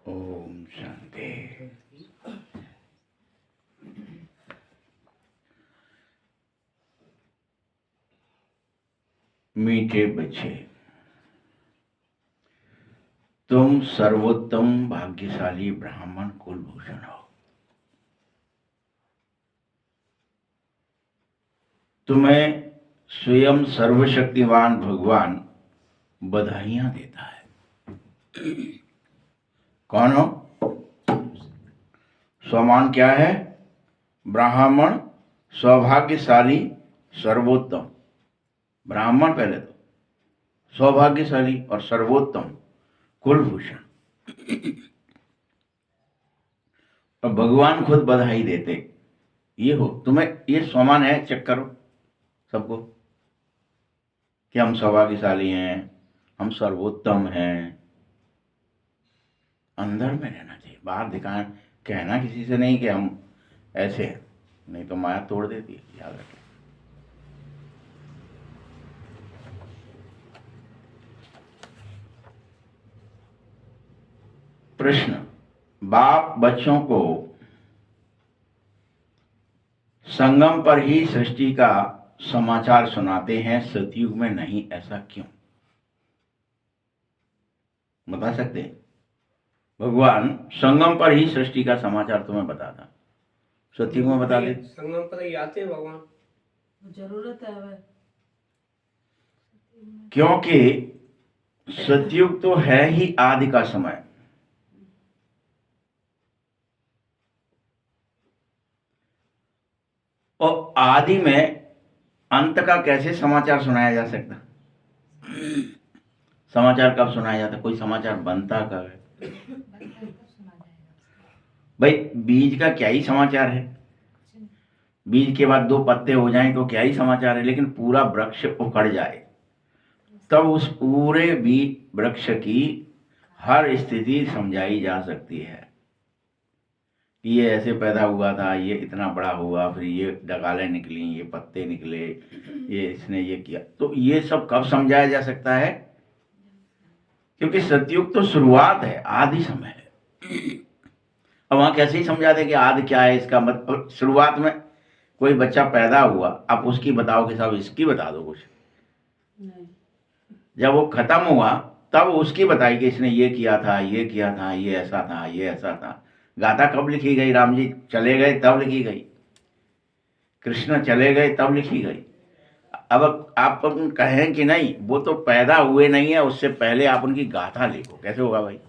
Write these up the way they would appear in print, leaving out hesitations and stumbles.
ओम शांति। मीठे बच्चे, तुम सर्वोत्तम भाग्यशाली ब्राह्मण कुलभूषण हो। तुम्हें स्वयं सर्वशक्तिवान भगवान बधाइयां देता है। कौन हो? स्वमान क्या है? ब्राह्मण, सौभाग्यशाली, सर्वोत्तम। ब्राह्मण पहले तो, सौभाग्यशाली और सर्वोत्तम कुलभूषण। और भगवान खुद बधाई देते, ये हो तुम्हें, ये स्वमान है। चेक करो सबको कि हम सौभाग्यशाली हैं, हम सर्वोत्तम हैं। अंदर में रहना चाहिए, बाहर दिखाना, कहना किसी से नहीं कि हम ऐसे हैं, नहीं तो माया तोड़ देती है। याद रखें। प्रश्न: बाप बच्चों को संगम पर ही सृष्टि का समाचार सुनाते हैं, सतयुग में नहीं, ऐसा क्यों? बता सकते हैं? भगवान संगम पर ही सृष्टि का समाचार तुम्हें बताता, सतयुग में बता दे। संगम पर ही आते हैं भगवान, जरूरत है वह। क्योंकि सतयुग तो है ही आदि का समय। और आदि में अंत का कैसे समाचार सुनाया जा सकता? समाचार कब सुनाया जाता? कोई समाचार बनता कब है? भाई बीज का क्या ही समाचार है? बीज के बाद 2 पत्ते हो जाएं तो क्या ही समाचार है? लेकिन पूरा वृक्ष उखड़ जाए तब उस पूरे बीज वृक्ष की हर स्थिति समझाई जा सकती है। ये ऐसे पैदा हुआ था, ये इतना बड़ा हुआ, फिर ये डगालें निकली, ये पत्ते निकले, ये इसने ये किया, तो ये सब कब समझाया जा सकता है? क्योंकि सतयुग तो शुरुआत है, आदि समय है। अब वहां कैसे ही समझा दे कि आदि क्या है? इसका मतलब शुरुआत में कोई बच्चा पैदा हुआ, आप उसकी बताओ कि साहब इसकी बता दो कुछ नहीं। जब वो खत्म हुआ तब उसकी बताई कि इसने ये किया था, ये किया था, ये ऐसा था, ये ऐसा था। गाथा कब लिखी गई? राम जी चले गए तब लिखी गई, कृष्ण चले गए तब लिखी गई। अब आप कहें कि नहीं, वो तो पैदा हुए नहीं है, उससे पहले आप उनकी गाथा लिखो, कैसे होगा भाई?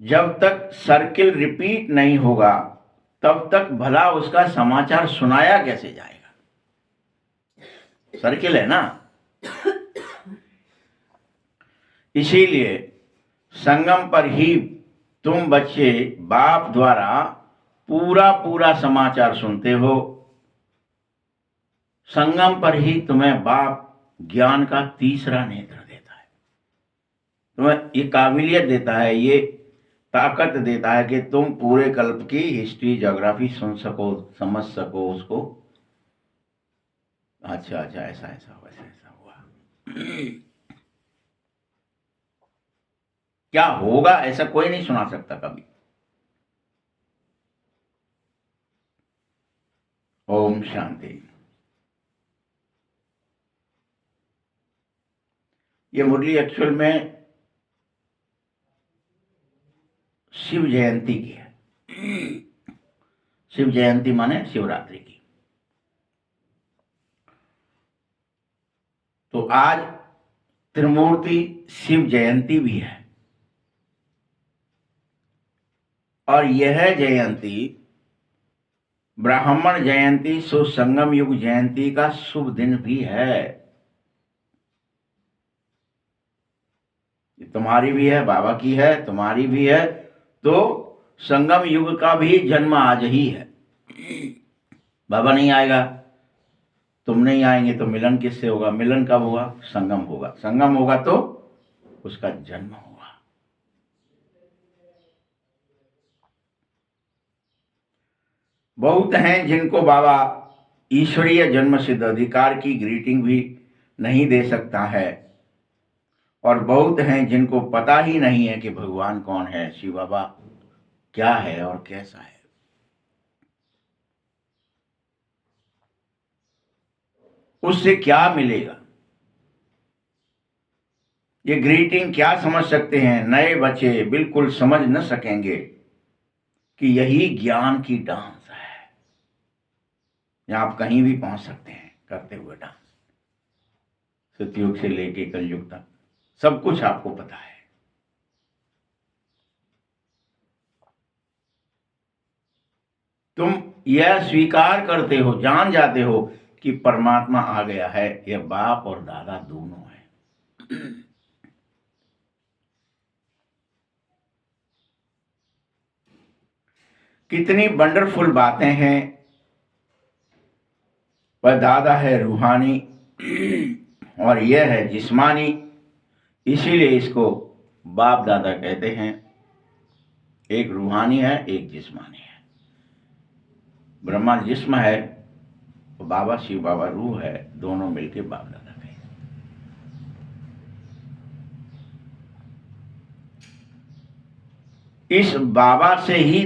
जब तक सर्किल रिपीट नहीं होगा तब तक भला उसका समाचार सुनाया कैसे जाएगा? सर्किल है ना। इसीलिए संगम पर ही तुम बच्चे बाप द्वारा पूरा पूरा समाचार सुनते हो। संगम पर ही तुम्हें बाप ज्ञान का तीसरा नेत्र देता है, तुम्हें ये काबिलियत देता है, ये ताकत देता है कि तुम पूरे कल्प की हिस्ट्री, ज्योग्राफी सुन सको, समझ सको उसको। अच्छा अच्छा, ऐसा ऐसा हुआ, ऐसा ऐसा हुआ। क्या होगा ऐसा कोई नहीं सुना सकता कभी। ओम शांति। ये मुरली एक्चुअल में शिव जयंती की है। शिव जयंती माने शिवरात्रि की। तो आज त्रिमूर्ति शिव जयंती भी है, और यह जयंती ब्राह्मण जयंती, सुसंगम युग जयंती का शुभ दिन भी है। तुम्हारी भी है, बाबा की है, तुम्हारी भी है, तो संगम युग का भी जन्म आज ही है। बाबा नहीं आएगा, तुम नहीं आएंगे तो मिलन किससे होगा? मिलन कब होगा? संगम होगा, संगम होगा तो उसका जन्म होगा। बहुत हैं जिनको बाबा ईश्वरीय जन्म सिद्ध अधिकार की ग्रीटिंग भी नहीं दे सकता है। और बहुत हैं जिनको पता ही नहीं है कि भगवान कौन है, शिव बाबा क्या है और कैसा है। उससे क्या मिलेगा, ये ग्रीटिंग क्या समझ सकते हैं। नए बच्चे बिल्कुल समझ न सकेंगे कि यही ज्ञान की डांस है। या आप कहीं भी पहुंच सकते हैं करते हुए डांस, सतयुग से लेके कलयुग तक सब कुछ आपको पता है। तुम यह स्वीकार करते हो, जान जाते हो कि परमात्मा आ गया है, यह बाप और दादा दोनों है। कितनी वंडरफुल बातें हैं। वह दादा है रूहानी और यह है जिस्मानी, इसीलिए इसको बाप दादा कहते हैं। एक रूहानी है, एक जिस्मानी है। ब्रह्मा जिस्म है, तो बाबा शिव बाबा रूह है, दोनों मिलके बाप दादा कहते हैं। इस बाबा से ही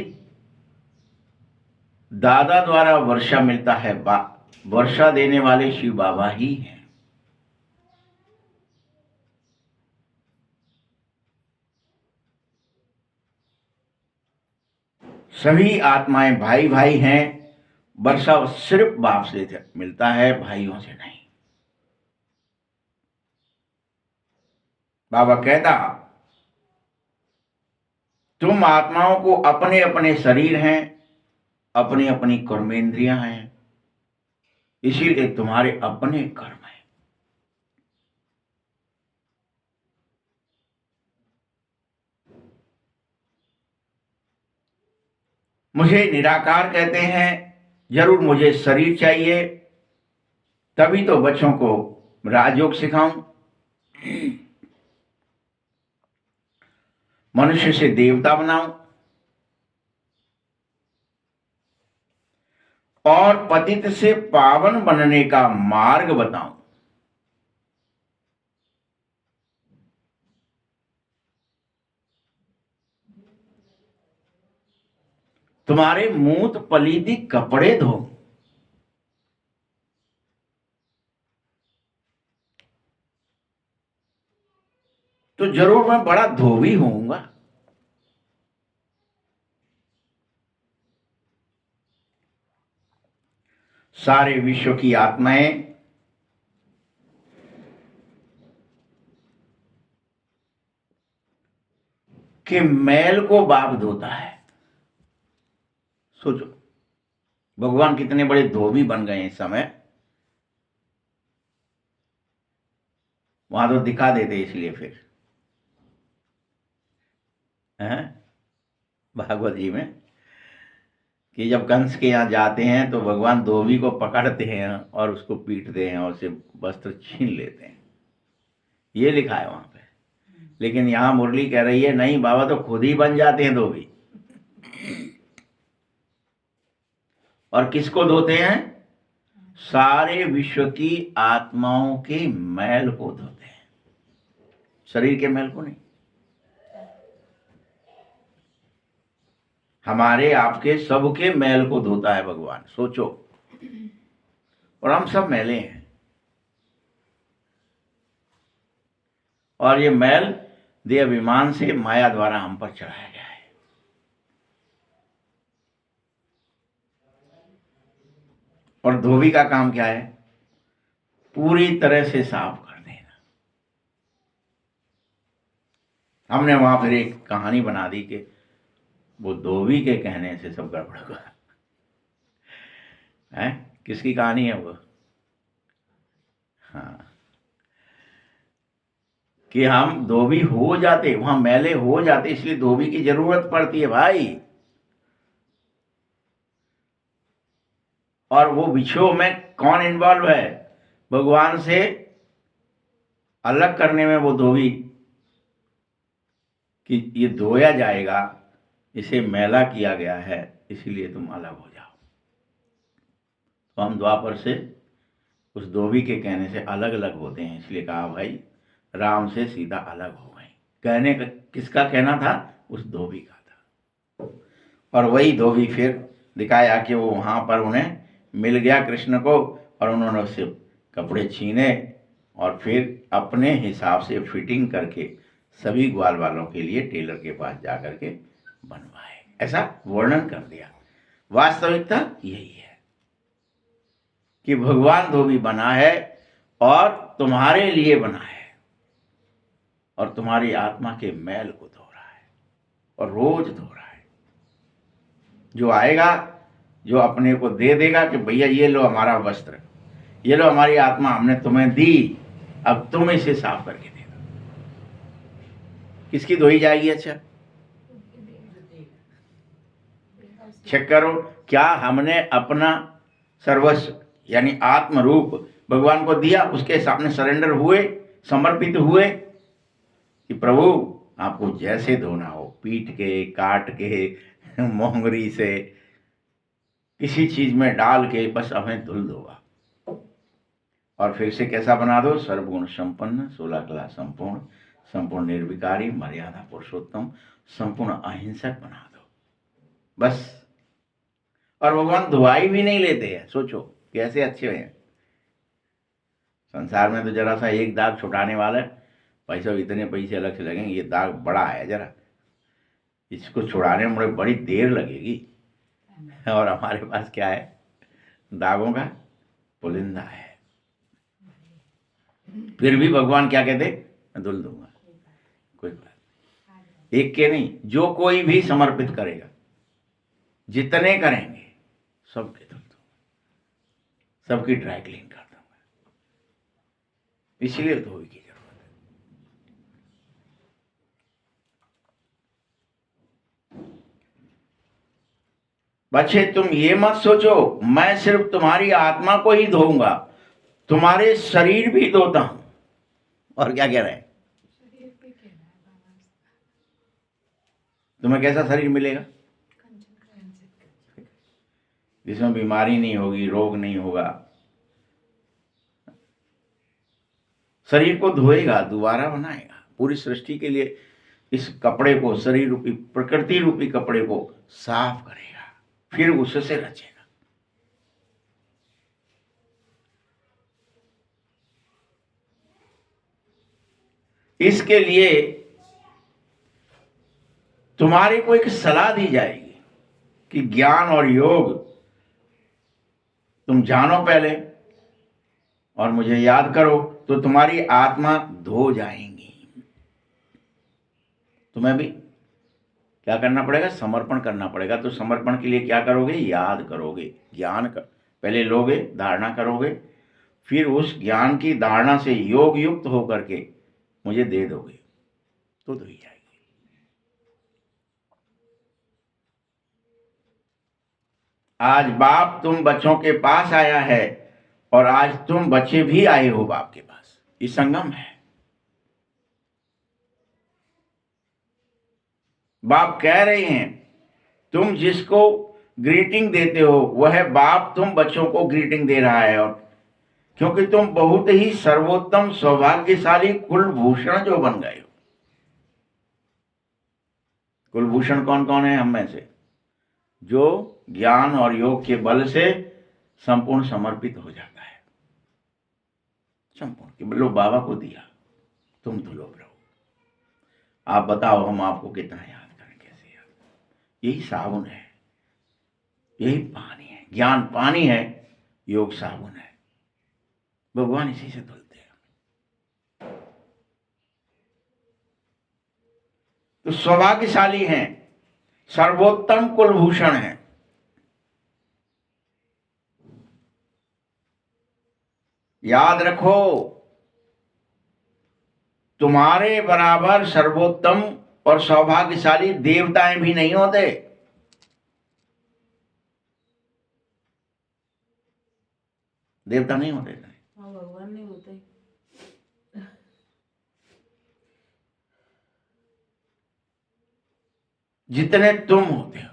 दादा द्वारा वर्षा मिलता है। वर्षा देने वाले शिव बाबा ही हैं। सभी आत्माएं भाई भाई हैं। वर्षा सिर्फ बाप से मिलता है, भाइयों से नहीं। बाबा कहता, तुम आत्माओं को अपने अपने शरीर हैं, अपनी अपनी कर्मेंद्रियां हैं, इसीलिए तुम्हारे अपने कर्म हैं। मुझे निराकार कहते हैं, जरूर मुझे शरीर चाहिए, तभी तो बच्चों को राजयोग सिखाऊं, मनुष्य से देवता बनाऊं और पतित से पावन बनने का मार्ग बताऊं। तुम्हारे मूत पलीदी कपड़े धो, तो जरूर मैं बड़ा धोबी होऊंगा। सारे विश्व की आत्माएं के मैल को बाप धोता है। सोचो, भगवान कितने बड़े धोबी बन गए इस समय। वहां तो दिखा देते इसलिए फिर हैं भागवत जी में कि जब कंस के यहाँ जाते हैं तो भगवान धोबी को पकड़ते हैं और उसको पीटते हैं और उसे वस्त्र छीन लेते हैं। ये लिखा है वहां पे। लेकिन यहां मुरली कह रही है नहीं, बाबा तो खुद ही बन जाते हैं धोबी। और किसको धोते हैं? सारे विश्व की आत्माओं के मैल को धोते हैं, शरीर के मैल को नहीं। हमारे आपके सबके मैल को धोता है भगवान, सोचो। और हम सब मैले हैं, और ये मैल देह अभिमान से माया द्वारा हम पर चढ़ाया गया है। और धोबी का काम क्या है? पूरी तरह से साफ कर देना। हमने वहां फिर एक कहानी बना दी कि वो धोबी के कहने से सब गड़बड़ हुआ है। किसकी कहानी है वो? हाँ, कि हम धोबी हो जाते, वहां मैले हो जाते, इसलिए धोबी की जरूरत पड़ती है भाई। और वो बिछो में कौन इन्वॉल्व है? भगवान से अलग करने में वो धोबी, कि ये धोया जाएगा, इसे मैला किया गया है, इसीलिए तुम अलग हो जाओ। तो हम द्वापर से उस धोबी के कहने से अलग अलग होते हैं, इसलिए कहा भाई राम से सीता अलग हो गई। कहने का किसका कहना था? उस धोबी का था। और वही धोबी फिर दिखाया कि वो वहां पर उन्हें मिल गया कृष्ण को, और उन्होंने उससे कपड़े छीने और फिर अपने हिसाब से फिटिंग करके सभी ग्वाल वालों के लिए टेलर के पास जा करके बनवाए। ऐसा वर्णन कर दिया। वास्तविकता यही है कि भगवान धोबी बना है और तुम्हारे लिए बना है, और तुम्हारी आत्मा के मैल को धो रहा है और रोज धो रहा है। जो आएगा, जो अपने को दे देगा कि भैया ये लो हमारा वस्त्र, ये लो हमारी आत्मा हमने तुम्हें दी, अब तुम इसे साफ करके दे दो। किसकी धोई जाएगी? अच्छा चेक करो, क्या हमने अपना सर्वस्व यानी आत्म रूप भगवान को दिया, उसके सामने सरेंडर हुए, समर्पित हुए कि प्रभु आपको जैसे धोना हो, पीट के, काट के, मोंगरी से, किसी चीज में डाल के बस हमें धुल दो और फिर से कैसा बना दो? सर्वगुण संपन्न, 16 कला संपूर्ण, संपूर्ण निर्विकारी, मर्यादा पुरुषोत्तम, संपूर्ण अहिंसक बना दो बस। और भगवान धुआई भी नहीं लेते हैं। सोचो कैसे अच्छे हैं। संसार में तो जरा सा एक दाग छुटाने वाला है, पैसा इतने पैसे अलग से लगेंगे, ये दाग बड़ा है, जरा इसको छुड़ाने में बड़ी देर लगेगी। और हमारे पास क्या है? दागों का पुलिंदा है। फिर भी भगवान क्या कहते? मैं धुल दूंगा, कोई बात नहीं। एक के नहीं, जो कोई भी समर्पित करेगा, जितने करेंगे सबके धुल दूंगा, सबकी ड्राई क्लीन कर दूंगा। इसलिए धोबी की जरूरत है। बच्चे तुम ये मत सोचो मैं सिर्फ तुम्हारी आत्मा को ही धोऊंगा, तुम्हारे शरीर भी धोता हूं। और क्या कह रहे हैं? तुम्हें कैसा शरीर मिलेगा जिसमें बीमारी नहीं होगी, रोग नहीं होगा? शरीर को धोएगा, दोबारा बनाएगा। पूरी सृष्टि के लिए इस कपड़े को, शरीर रूपी, प्रकृति रूपी कपड़े को साफ करेगा, फिर उससे रचेगा। इसके लिए तुम्हारे को एक सलाह दी जाएगी कि ज्ञान और योग तुम जानो पहले और मुझे याद करो, तो तुम्हारी आत्मा धो जाएंगी। तुम्हें भी क्या करना पड़ेगा? समर्पण करना पड़ेगा। तो समर्पण के लिए क्या करोगे? याद करोगे, ज्ञान कर पहले लोगे, धारणा करोगे, फिर उस ज्ञान की धारणा से योग युक्त होकर के मुझे दे दोगे, तो धोई जाएगी। आज बाप तुम बच्चों के पास आया है और आज तुम बच्चे भी आए हो बाप के पास। ये संगम है। बाप कह रहे हैं तुम जिसको ग्रीटिंग देते हो वह बाप तुम बच्चों को ग्रीटिंग दे रहा है। और क्योंकि तुम बहुत ही सर्वोत्तम सौभाग्यशाली कुलभूषण जो बन गए हो। कुलभूषण कौन कौन है? हम में से जो ज्ञान और योग के बल से संपूर्ण समर्पित हो जाता है, संपूर्ण कि लो बाबा को दिया, तुम धुलो प्रभु। आप बताओ हम आपको कितना याद करें, कैसे याद करें? यही साबुन है, यही पानी है। ज्ञान पानी है, योग साबुन है। भगवान इसी से धुलते हैं। तो सौभाग्यशाली हैं, सर्वोत्तम कुलभूषण है। याद रखो तुम्हारे बराबर सर्वोत्तम और सौभाग्यशाली देवताएं भी नहीं होते। देवता नहीं होते। हाँ, भगवान नहीं होते। जितने तुम होते हो।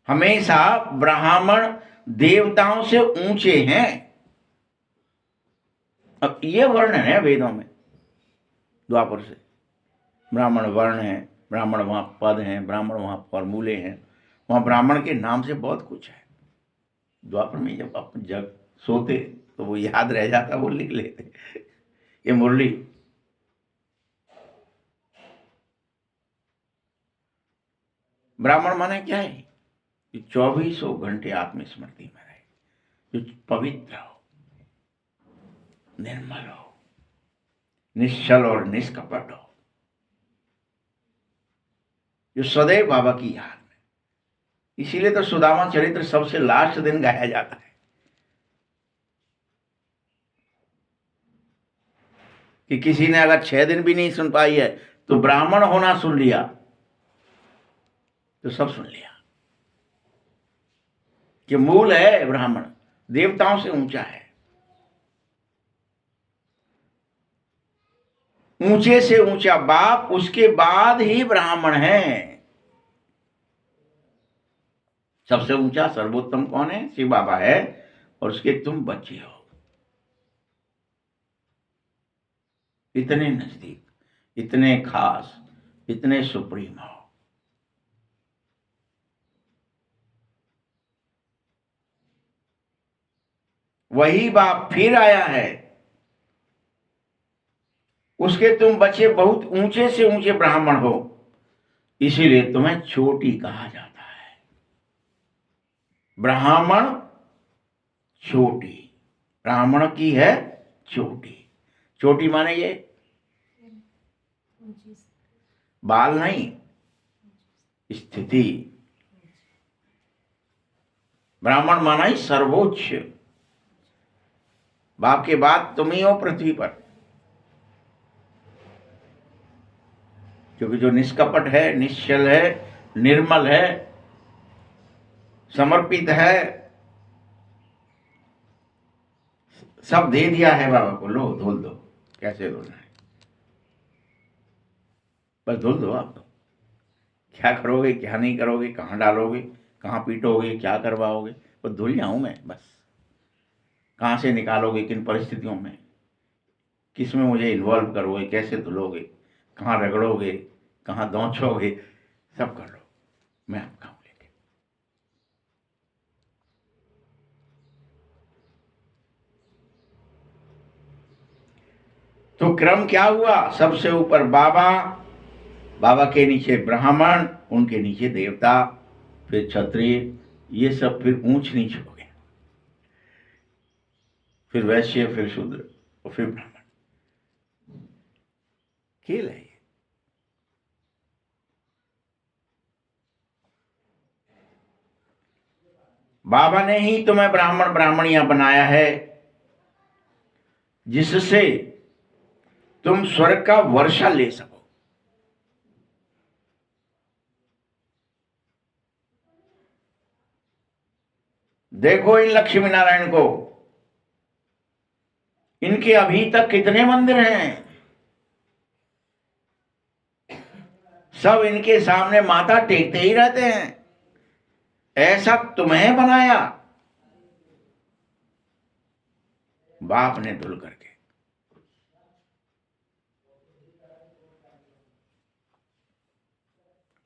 हमेशा ब्राह्मण देवताओं से ऊंचे हैं। अब ये वर्णन है वेदों में, द्वापर से ब्राह्मण वर्ण है, ब्राह्मण वहां पद हैं, ब्राह्मण वहां फॉर्मूले हैं, वहां ब्राह्मण के नाम से बहुत कुछ है। द्वापर में जब आप जग सोते तो वो याद रह जाता, वो लिख लेते। ये मुरली ब्राह्मण माने क्या है कि 2400 घंटे आत्मस्मृति में रहे, जो पवित्र हो, निर्मल हो, निश्चल और निष्कपट हो, जो सदैव बाबा की याद में। इसीलिए तो सुदामा चरित्र सबसे लास्ट दिन गाया जाता है। कि किसी ने अगर 6 दिन भी नहीं सुन पाई है तो ब्राह्मण होना सुन लिया तो सब सुन लिया। कि मूल है ब्राह्मण, देवताओं से ऊंचा है, ऊंचे से ऊंचा बाप, उसके बाद ही ब्राह्मण है। सबसे ऊंचा सर्वोत्तम कौन है? शिव बाबा है, और उसके तुम बच्चे हो। इतने नजदीक, इतने खास, इतने सुप्रीम हो। वही बाप फिर आया है, उसके तुम बच्चे बहुत ऊंचे से ऊंचे ब्राह्मण हो, इसीलिए तुम्हें चोटी कहा जाता है। ब्राह्मण चोटी, ब्राह्मण की है चोटी। चोटी माने ये बाल नहीं, स्थिति। ब्राह्मण माना ही सर्वोच्च, बाप के बाद तुम ही हो पृथ्वी पर। क्योंकि जो निष्कपट है, निश्चल है, निर्मल है, समर्पित है, सब दे दिया है बाबा को, लो धुल दो। कैसे धुलना है? बस धुल दो। आप तो क्या करोगे, क्या नहीं करोगे, कहाँ डालोगे, कहाँ पीटोगे, क्या करवाओगे, बस धुल जाऊं मैं। बस कहाँ से निकालोगे, किन परिस्थितियों में, किस में मुझे इन्वॉल्व करोगे, कैसे धुलोगे, कहाँ रगड़ोगे, कहाँ दौचोगे, सब कर लो, मैं आपका हूं लेके। तो क्रम क्या हुआ? सबसे ऊपर बाबा, बाबा के नीचे ब्राह्मण, उनके नीचे देवता, फिर क्षत्रिय, ये सब फिर ऊंच नीच हो गए, फिर वैश्य, फिर शूद्र और फिर ब्राह्मण। खेल है ये। बाबा ने ही तुम्हें ब्राह्मण ब्राह्मणिया बनाया है, जिससे तुम स्वर्ग का वर्षा ले सको। देखो इन लक्ष्मी नारायण को, इनके अभी तक कितने मंदिर हैं। सब इनके सामने माथा टेकते ही रहते हैं। ऐसा तुम्हें बनाया बाप ने धुल करके।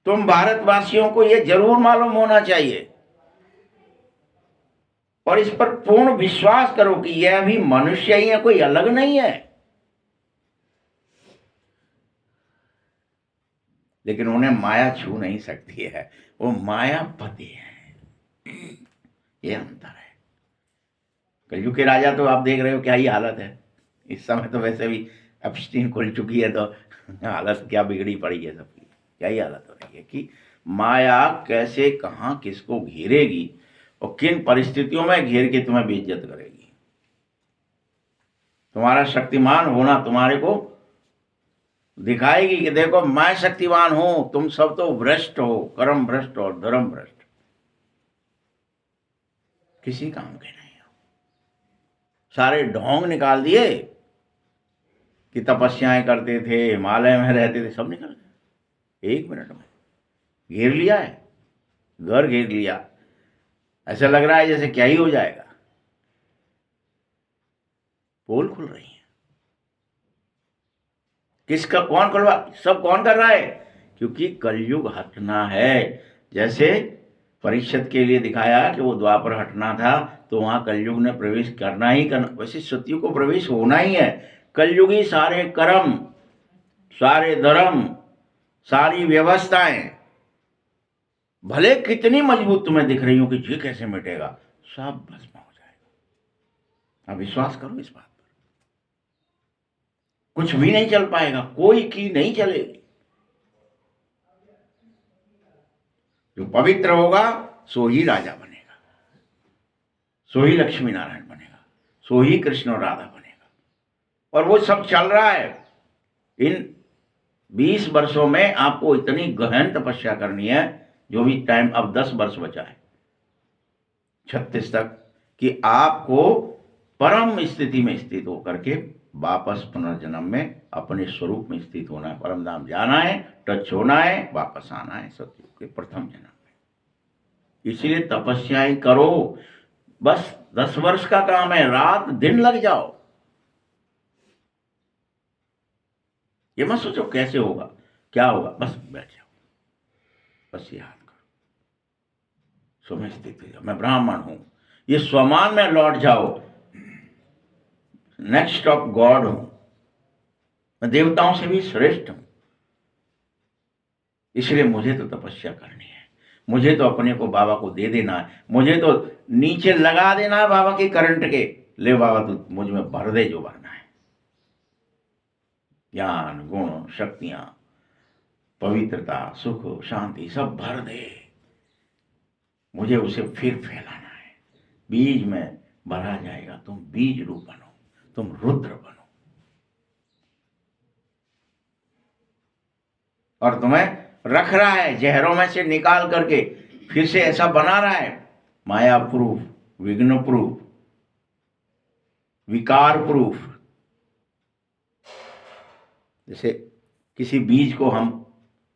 तुम भारतवासियों को यह जरूर मालूम होना चाहिए और इस पर पूर्ण विश्वास करो कि यह भी मनुष्य ही है, कोई अलग नहीं है। लेकिन उन्हें माया छू नहीं सकती है, वो मायापति है। ये अंतर है। कलयुग के राजा तो आप देख रहे हो क्या ही हालत है। इस समय तो वैसे भी एप्स्टीन खुल चुकी है, तो हालत क्या बिगड़ी पड़ी है सबकी, क्या ही हालत हो रही है कि माया कैसे कहाँ किसको घेरेगी और किन परिस्थितियों में घेर के तुम्हें बेइज्जत करेगी। तुम्हारा शक्तिमान होना तुम्हारे को दिखाएगी कि देखो मैं शक्तिवान हूं, तुम सब तो भ्रष्ट हो, कर्म भ्रष्ट और धर्म भ्रष्ट, किसी काम के नहीं हो। सारे ढोंग निकाल दिए कि तपस्याएं करते थे, हिमालय में रहते थे, सब निकल गए 1 मिनट में। घेर लिया है, घर घेर लिया, ऐसा लग रहा है जैसे क्या ही हो जाएगा। पोल खुल रही है, किसका, कौन खुलवा, सब कौन कर रहा है? क्योंकि कलयुग हटना है। जैसे परीक्षित के लिए दिखाया कि वो द्वापर हटना था, तो वहां कलयुग ने प्रवेश करना ही करना, वैसे सतयुग को प्रवेश होना ही है। कलयुगी सारे कर्म, सारे धर्म, सारी व्यवस्थाएं भले कितनी मजबूत तुम्हें दिख रही हो कि ये कैसे मिटेगा, सब भस्म हो जाएगा। अब विश्वास करो इस बात पर, कुछ भी नहीं चल पाएगा, कोई की नहीं चलेगी। जो पवित्र होगा सो ही राजा बनेगा, सो ही लक्ष्मी नारायण बनेगा, सो ही कृष्ण और राधा बनेगा। और वो सब चल रहा है। इन 20 वर्षों में आपको इतनी गहन तपस्या करनी है, जो भी टाइम, अब 10 वर्ष बचा है 36 तक, कि आपको परम स्थिति में स्थित होकर के वापस पुनर्जन्म में अपने स्वरूप में स्थित होना है, परम धाम जाना है, टच होना है, वापस आना है सतयुग के प्रथम जन्म में। इसलिए तपस्याएं करो। बस 10 वर्ष का काम है, रात दिन लग जाओ। ये मत सोचो कैसे होगा, क्या होगा, बस बैठ जाओ, बस याद करो स्वयं स्थित हो जाओ, मैं ब्राह्मण हूं, ये स्वमान में लौट जाओ। नेक्स्ट ऑफ गॉड हूं, मैं देवताओं से भी श्रेष्ठ हूं। इसलिए मुझे तो तपस्या करनी है, मुझे तो अपने को बाबा को दे देना है, मुझे तो नीचे लगा देना है बाबा के करंट के। ले बाबा तू मुझ में भर दे जो भरना है, ज्ञान, गुण, शक्तियां, पवित्रता, सुख, शांति सब भर दे। मुझे उसे फिर फैलाना है। बीज में भरा जाएगा, तुम बीज रूप बनो, तुम रुद्र बनो। और तुम्हें रख रहा है जहरों में से निकाल करके, फिर से ऐसा बना रहा है, माया प्रूफ, विघ्न प्रूफ, विकार प्रूफ। जैसे किसी बीज को हम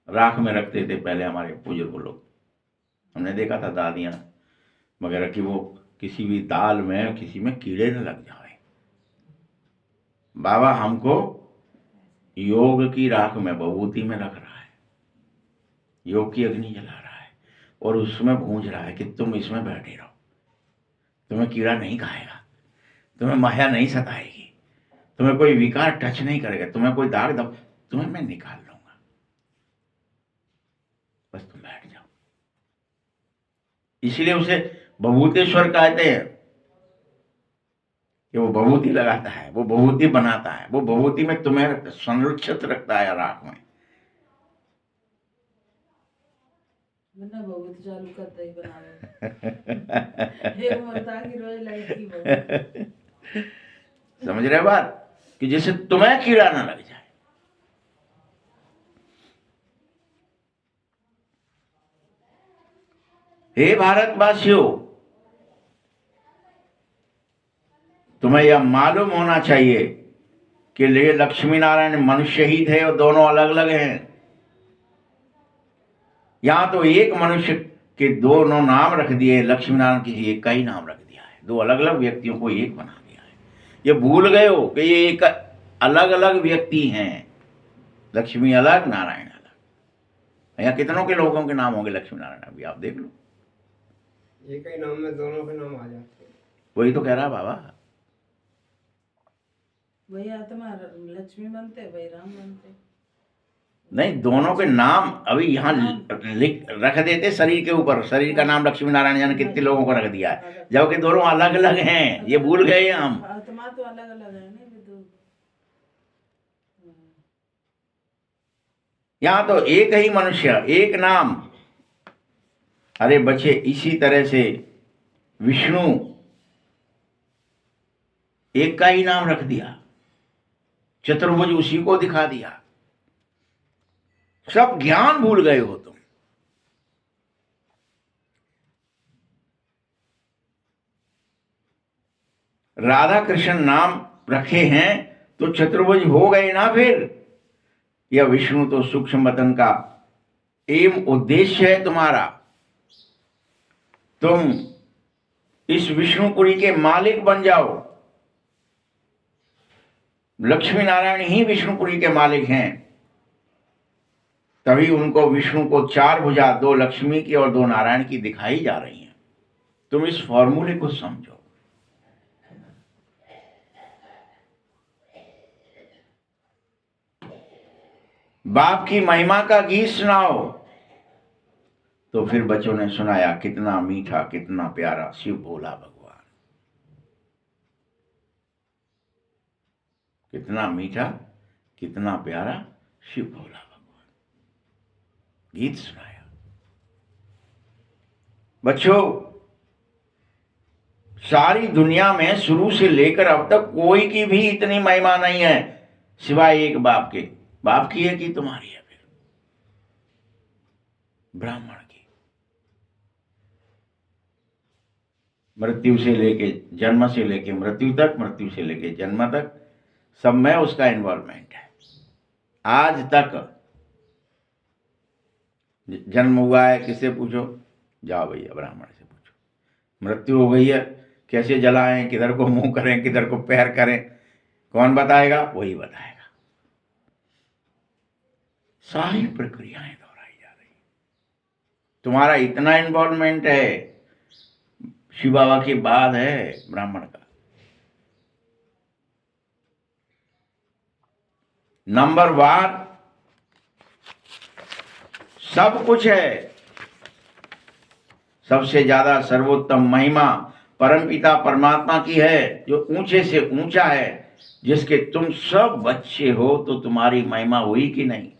राख में रखते थे पहले हमारे बुजुर्ग लोग, हमने देखा था दादियां वगैरह कि वो किसी भी दाल में किसी में कीड़े न लग जाए। बाबा हमको योग की राख में, भभूति में रख रहा है, योग की अग्नि जला रहा है, और उसमें भूंज रहा है कि तुम इसमें बैठे रहो, तुम्हें कीड़ा नहीं खाएगा, तुम्हें माया नहीं सताएगी, तुम्हें कोई विकार टच नहीं करेगा, तुम्हें कोई दाग दब, तुम्हें मैं निकाल लूंगा, बस तुम बैठ जाओ। इसलिए उसे भभूतेश्वर कहते हैं कि वो भभूति लगाता है, वो भभूति बनाता है, वो भभूति में तुम्हें संरक्षित रखता है राख में। मैंने बहुत चालू करता ही बनावे एक मरता की रोज लगती बहुत। समझ रहे बात, कि जैसे तुम्हें कीड़ा ना लग जाए। हे भारतवासियों, तुम्हें यह मालूम होना चाहिए कि ये लक्ष्मी नारायण मनुष्य ही थे और दोनों अलग अलग हैं। यहां तो एक मनुष्य के दोनों नाम रख दिए, लक्ष्मी नारायण की एक का ही नाम रख दिया है, दो अलग अलग व्यक्तियों को एक बना दिया है। ये भूल गए हो कि ये एक अलग अलग व्यक्ति हैं, लक्ष्मी अलग, नारायण अलग। यहाँ कितनों के लोगों के नाम होंगे लक्ष्मी नारायण, अभी आप देख लो, एक ही नाम में दोनों के नाम आ जाते हैं। वही तो कह रहा बाबा। वही आत्मा लक्ष्मी बनते, वही राम बनते। नहीं, दोनों के नाम अभी यहाँ लिख रख देते शरीर के ऊपर, शरीर का नाम लक्ष्मी नारायण, जाने कितने लोगों को रख दिया है, जबकि दोनों अलग अलग हैं, ये भूल गए हम। आत्मा तो अलग अलग है ना, दो। यहाँ तो एक ही मनुष्य, एक नाम। अरे बच्चे, इसी तरह से विष्णु एक का ही नाम रख दिया, चतुर्भुज उसी को दिखा दिया। सब ज्ञान भूल गए हो तुम। राधा कृष्ण नाम रखे हैं तो चतुर्भुज हो गए ना फिर। यह विष्णु तो सूक्ष्म वतन का एम उद्देश्य है तुम्हारा, तुम इस विष्णुपुरी के मालिक बन जाओ। लक्ष्मी नारायण ही विष्णुपुरी के मालिक हैं, तभी उनको विष्णु को 4 भुजा, 2 लक्ष्मी की और 2 नारायण की दिखाई जा रही हैं। तुम इस फॉर्मूले को समझो। बाप की महिमा का गीत सुनाओ। तो फिर बच्चों ने सुनाया, कितना मीठा कितना प्यारा शिव भोला भगवान, कितना मीठा कितना प्यारा शिव भोला भगवान, गीत सुनाया। बच्चों, सारी दुनिया में शुरू से लेकर अब तक कोई की भी इतनी महिमा नहीं है सिवाय एक बाप के। बाप की है कि तुम्हारी है? फिर ब्राह्मण की। मृत्यु से लेके जन्म से लेके मृत्यु तक, मृत्यु से लेके जन्म तक सब में उसका इन्वॉल्वमेंट है। आज तक जन्म हुआ है, किससे पूछो? जाओ भैया ब्राह्मण से पूछो। मृत्यु हो गई है, कैसे जलाएं, किधर को मुंह करें, किधर को पैर करें, कौन बताएगा? वही बताएगा। सारी प्रक्रियाएं दोहराई जा रही। तुम्हारा इतना इन्वॉल्वमेंट है, शिव बाबा के बाद है ब्राह्मण का। नंबर 1 सब कुछ है। सबसे ज्यादा सर्वोत्तम महिमा परमपिता परमात्मा की है, जो ऊंचे से ऊंचा है, जिसके तुम सब बच्चे हो। तो तुम्हारी महिमा हुई कि नहीं?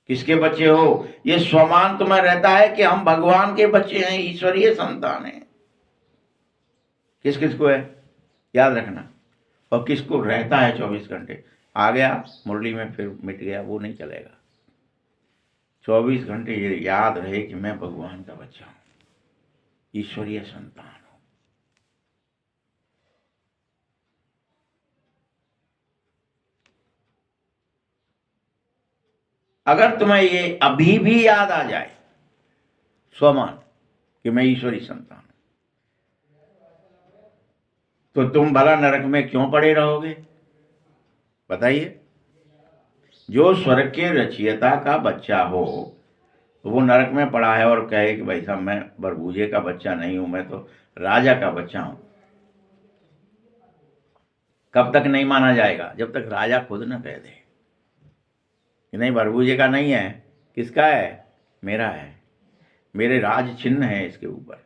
किसके बच्चे हो? ये स्वमान तुम्हें रहता है कि हम भगवान के बच्चे हैं, ईश्वरीय संतान हैं। किस किस को है याद रखना। और किसको रहता है 24 घंटे? आ गया मुरली में, फिर मिट गया, वो नहीं चलेगा। 24 घंटे ये याद रहे कि मैं भगवान का बच्चा हूं, ईश्वरीय संतान हूं। अगर तुम्हें ये अभी भी याद आ जाए स्वमान कि मैं ईश्वरी संतान हूं, तो तुम भला नरक में क्यों पड़े रहोगे? बताइए। जो स्वर्ग के रचयिता का बच्चा हो तो वो नरक में पड़ा है और कहे कि भाई साहब मैं बरबूजे का बच्चा नहीं हूं, मैं तो राजा का बच्चा हूं। कब तक नहीं माना जाएगा? जब तक राजा खुद न कह दे कि नहीं, बरबूजे का नहीं है। किसका है? मेरा है, मेरे राज चिन्ह है इसके ऊपर।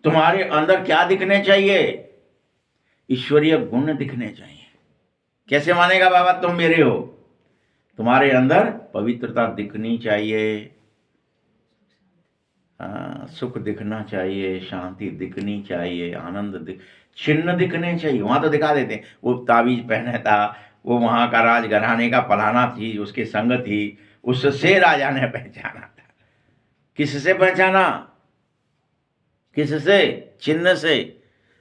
तुम्हारे अंदर क्या दिखने चाहिए? ईश्वरीय गुण दिखने चाहिए। कैसे मानेगा बाबा तुम मेरे हो? तुम्हारे अंदर पवित्रता दिखनी चाहिए, सुख दिखना चाहिए, शांति दिखनी चाहिए, आनंद चिन्ह दिखने चाहिए। वहां तो दिखा देते हैं, वो ताबीज पहने था, वो वहां का राजघराने का फलाना थी, उसकी संग थी, उससे राजा ने पहचाना था। किससे पहचाना? किससे? चिन्ह से।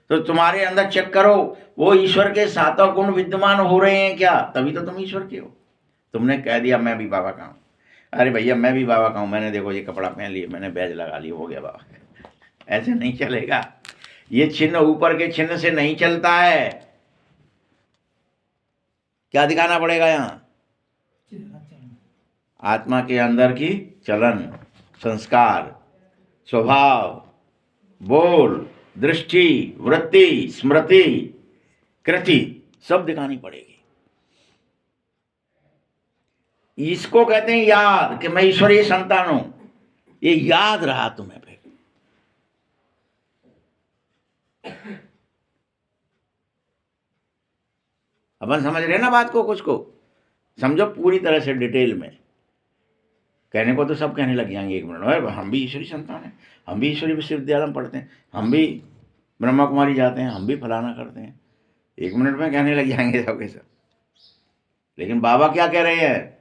तो तुम्हारे अंदर चेक करो, वो ईश्वर के 7 गुण विद्यमान हो रहे हैं क्या? तभी तो तुम ईश्वर के हो। तुमने कह दिया मैं भी बाबा का हूं, अरे भैया मैं भी बाबा का हूं, मैंने देखो ये कपड़ा पहन लिया, मैंने बैज लगा लिया, हो गया बाबा। ऐसे नहीं चलेगा। ये चिन्ह ऊपर के चिन्ह से नहीं चलता है। क्या दिखाना पड़ेगा? यहां आत्मा के अंदर की चलन, संस्कार, स्वभाव, बोल, दृष्टि, वृत्ति, स्मृति, कृति सब दिखानी पड़ेगी। इसको कहते हैं याद, कि मैं ईश्वरीय संतान हूं। ये याद रहा तुम्हें। फिर अपन समझ रहे ना बात को? कुछ को समझो पूरी तरह से डिटेल में। कहने को तो सब कहने लग जाएंगे 1 मिनट में, हम भी ईश्वरी संतान हैं, हम भी ईश्वरी विश्वविद्यालय में पढ़ते हैं, हम भी ब्रह्मा कुमारी जाते हैं, हम भी फलाना करते हैं। 1 मिनट में कहने लग जाएंगे सब के सब। लेकिन बाबा क्या कह रहे हैं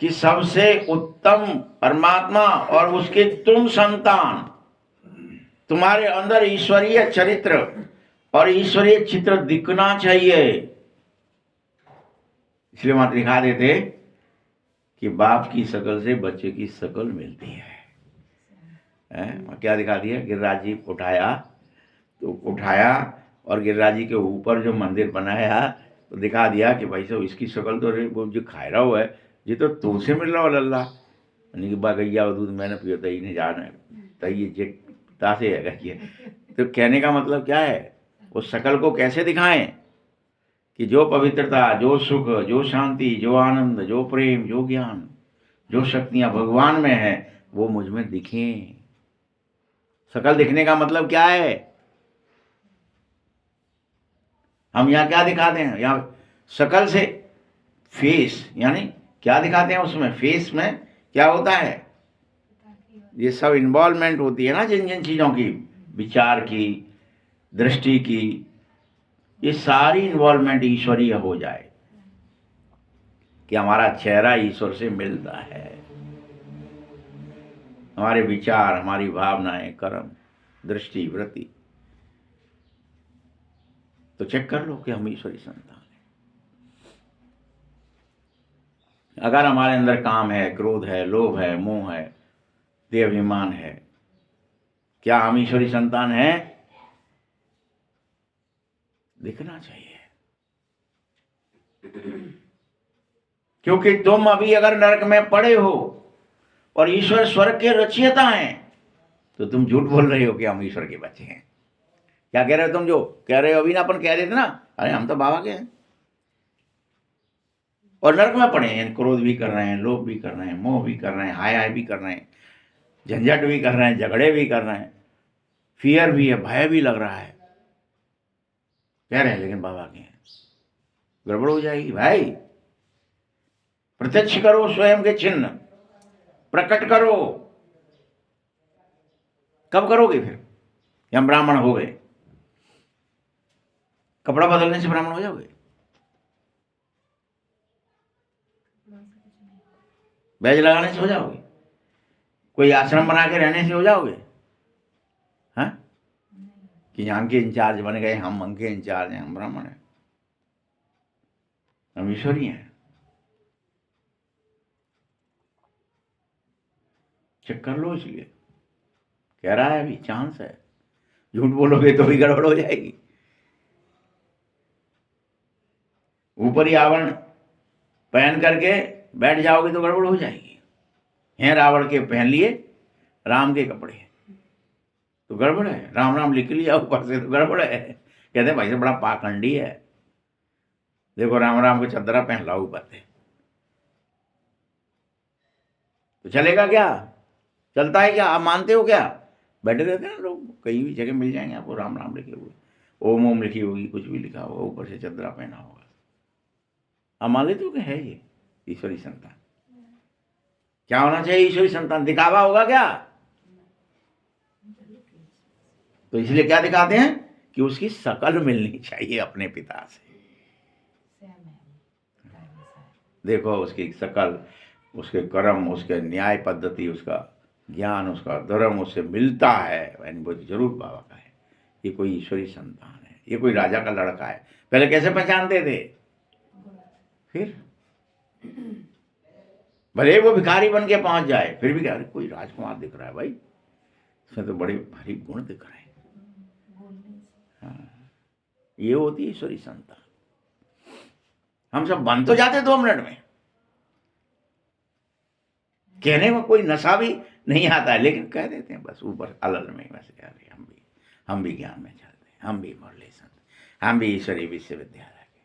कि सबसे उत्तम परमात्मा और उसके तुम संतान, तुम्हारे अंदर ईश्वरीय चरित्र और ईश्वरीय चित्र दिखना चाहिए। इसलिए वहां दिखा देते कि बाप की शकल से बच्चे की शकल मिलती है? क्या दिखा दिया? गिरिराज जी उठाया और गिरिराज जी के ऊपर जो मंदिर बनाया तो दिखा दिया कि भाई साहब इसकी शकल तो वो जो खायरा हुआ है ये तो तुमसे मिल रहा हो लल्ला। यानी कि बागैया और दूध मैंने पियो तई नहीं जाना तई ये तासे है ये। तो कहने का मतलब क्या है? उस शकल को कैसे दिखाएं कि जो पवित्रता, जो सुख, जो शांति, जो आनंद, जो प्रेम, जो ज्ञान, जो शक्तियां भगवान में है वो मुझ में दिखें। शकल दिखने का मतलब क्या है? हम यहाँ क्या दिखाते हैं? यहाँ शकल से फेस, यानी क्या दिखाते हैं उसमें? फेस में क्या होता है? ये सब इन्वॉल्वमेंट होती है ना जिन जिन चीजों की, विचार की, दृष्टि की, ये सारी इन्वॉल्वमेंट ईश्वरीय हो जाए कि हमारा चेहरा ईश्वर से मिलता है। हमारे विचार, हमारी भावनाएं, कर्म, दृष्टि, वृत्ति, तो चेक कर लो कि हम ईश्वरी संतान हैं। अगर हमारे अंदर काम है, क्रोध है, लोभ है, मोह है, देहाभिमान है, क्या हम ईश्वरी संतान हैं? दिखना चाहिए। क्योंकि तुम अभी अगर नरक में पड़े हो और ईश्वर स्वर्ग के रचयिता हैं तो तुम झूठ बोल रहे हो कि हम ईश्वर के बच्चे हैं। क्या कह रहे हो तुम? जो कह रहे हो अभी ना, अपन कह रहे थे ना, अरे हम तो बाबा के हैं और नरक में पड़े हैं। क्रोध भी कर रहे हैं, लोभ भी कर रहे हैं, मोह भी कर रहे हैं, हाय हाय भी कर रहे हैं, झंझट भी कर रहे हैं, झगड़े भी कर रहे हैं, फियर भी है, भय भी लग रहा है, कह रहे हैं लेकिन बाबा के हैं। गड़बड़ हो जाएगी भाई। प्रत्यक्ष करो स्वयं के चिन्ह, प्रकट करो। कब करोगे फिर? हम ब्राह्मण हो गए, कपड़ा बदलने से ब्राह्मण हो जाओगे? बैज लगाने से हो जाओगे? कोई आश्रम बना के रहने से हो जाओगे? हाँ, कि यहाँ के इंचार्ज बन गए, हम उनके इंचार्ज हैं, हम ब्राह्मण हैं, हम ईश्वरी हैं। चेक कर लो। इसलिए कह रहा है अभी चांस है, झूठ बोलोगे तो भी गड़बड़ हो जाएगी। ऊपरी आवरण पहन करके बैठ जाओगे तो गड़बड़ हो जाएगी। हैं रावण के पहन लिए राम के कपड़े तो गड़बड़ है। राम राम लिख लिया ऊपर से तो गड़बड़ है। कहते हैं भाई से बड़ा पाखंडी है, देखो राम राम को चदरा पहन लाओ ऊपर से, तो चलेगा क्या? चलता है क्या? आप मानते हो क्या? बैठे रहते हैं लोग, कहीं भी जगह मिल जाएंगे आपको राम राम लिखे हुए, ओम ओम लिखी होगी, कुछ भी लिखा होगा, ऊपर से चदरा पहना होगा। आप मान लेते हो कि है ये ईश्वरी संतान? क्या होना चाहिए ईश्वरी संतान? दिखावा होगा क्या? तो इसलिए क्या दिखाते हैं कि उसकी शकल मिलनी चाहिए अपने पिता से। देखो उसकी शकल, उसके कर्म, उसके न्याय पद्धति, उसका ज्ञान, उसका धर्म उससे मिलता है, यानी वो जरूर बाबा का है, ये कोई ईश्वरी संतान है, ये कोई राजा का लड़का है। पहले कैसे पहचानते थे? फिर भले वो भिखारी बन के पहुंच जाए फिर भी क्या, कोई राजकुमार दिख रहा है भाई, इसमें तो बड़े भारी गुण दिख रहे हैं। हाँ, ये होती है ईश्वरी संतान। हम सब बन तो जाते 2 मिनट में, कहने में कोई नशा भी नहीं आता है, लेकिन कह देते हैं बस ऊपर अलल में, बस कह रहे हम भी ज्ञान में चलते हैं, हम भी मुरली संत, हम भी ईश्वरी विश्वविद्यालय के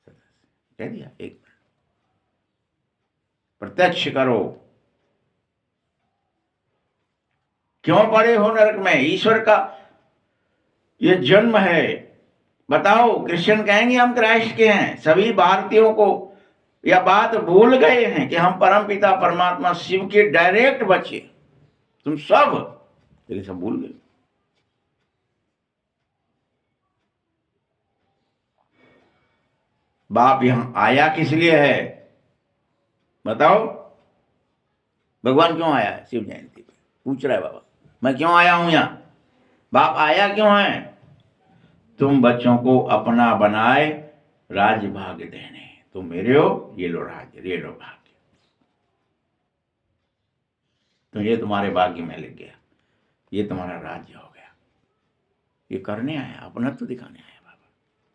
सदस्य। कह दिया 1 मिनट। प्रत्यक्ष करो। क्यों पड़े हो नरक में? ईश्वर का ये जन्म है। बताओ, क्रिश्चियन कहेंगे हम क्राइस्ट के हैं। सभी भारतीयों को यह बात भूल गए हैं कि हम परमपिता परमात्मा शिव के डायरेक्ट बच्चे, तुम सब, लेकिन सब भूल गए। बाप यहां आया किस लिए है? बताओ, भगवान क्यों आया है शिव जयंती पे? पूछ रहा है बाबा, मैं क्यों आया हूं यहां? बाप आया क्यों है? तुम बच्चों को अपना बनाए राज्य भाग्य देने। तुम मेरे हो, ये लो राज्य, ये लो भाग्य। तो ये तुम्हारे भाग्य में लिख गया, ये तुम्हारा राज्य हो गया। ये करने आया, अपना तो दिखाने आया बाबा,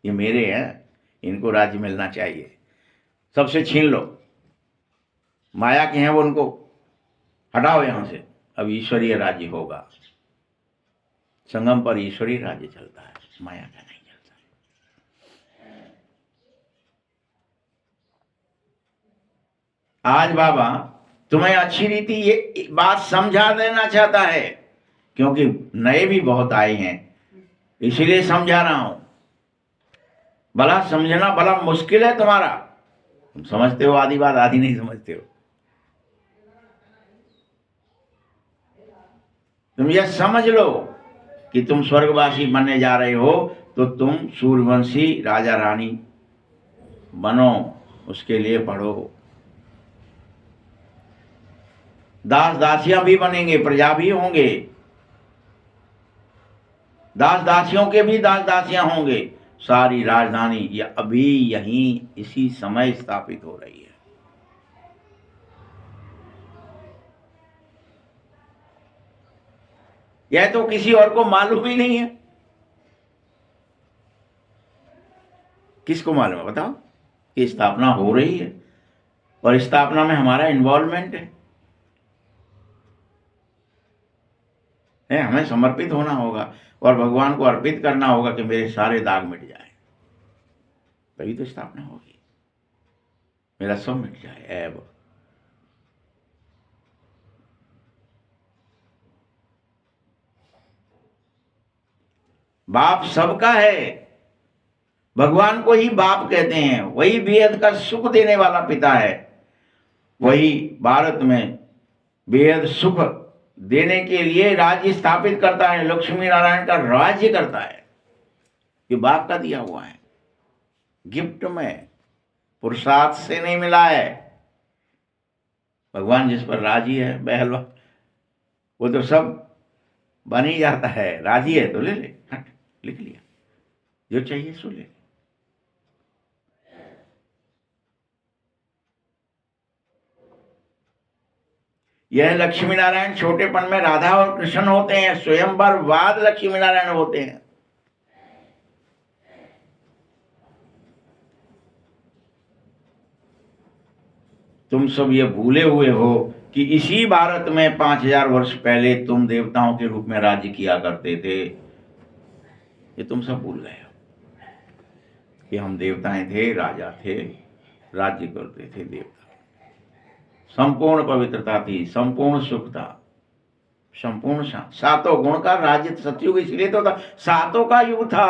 ये मेरे हैं, इनको राज्य मिलना चाहिए, सबसे छीन लो, माया के हैं वो, उनको हटाओ यहां से, अब ईश्वरीय राज्य होगा। संगम पर ईश्वरीय राज्य चलता है, माया का नहीं चलता। आज बाबा तुम्हें अच्छी रीति ये बात समझा देना चाहता है, क्योंकि नए भी बहुत आए हैं, इसीलिए समझा रहा हूं। भला समझना बड़ा मुश्किल है तुम्हारा, तुम समझते हो आधी बात, आधी नहीं समझते हो। तुम यह समझ लो कि तुम स्वर्गवासी बनने जा रहे हो, तो तुम सूर्यवंशी राजा रानी बनो, उसके लिए पढ़ो। दास दासियां भी बनेंगे, प्रजा भी होंगे, दास दासियों के भी दास दासियां होंगे। सारी राजधानी यह अभी यहीं इसी समय स्थापित हो रही है। यह तो किसी और को मालूम ही नहीं है। किसको मालूम है बताओ कि स्थापना हो रही है, और स्थापना में हमारा इन्वॉल्वमेंट है। हमें समर्पित होना होगा और भगवान को अर्पित करना होगा कि मेरे सारे दाग मिट जाए, तभी तो स्थापना होगी, मेरा सब मिट जाए ऐब। बाप सबका है, भगवान को ही बाप कहते हैं, वही बेहद का सुख देने वाला पिता है, वही भारत में बेहद सुख देने के लिए राज्य स्थापित करता है, लक्ष्मी नारायण का राज्य करता है। ये बाप का दिया हुआ है, गिफ्ट में, पुरुषार्थ से नहीं मिला है। भगवान जिस पर राजी है बहलवा, वो तो सब बन ही जाता है। राजी है तो ले ले, हट लिख लिया, जो चाहिए सो ले। यह लक्ष्मी नारायण छोटेपन में राधा और कृष्ण होते हैं, स्वयंवर बाद लक्ष्मी नारायण होते हैं। तुम सब ये भूले हुए हो कि इसी भारत में 5000 वर्ष पहले तुम देवताओं के रूप में राज्य किया करते थे। ये तुम सब भूल गए हो कि हम देवताएं थे, राजा थे, राज्य करते थे देवता। संपूर्ण पवित्रता थी, संपूर्ण सुख था, संपूर्ण सातों गुण का राज्य सतयुग इसलिए तो था, सातों का युग था।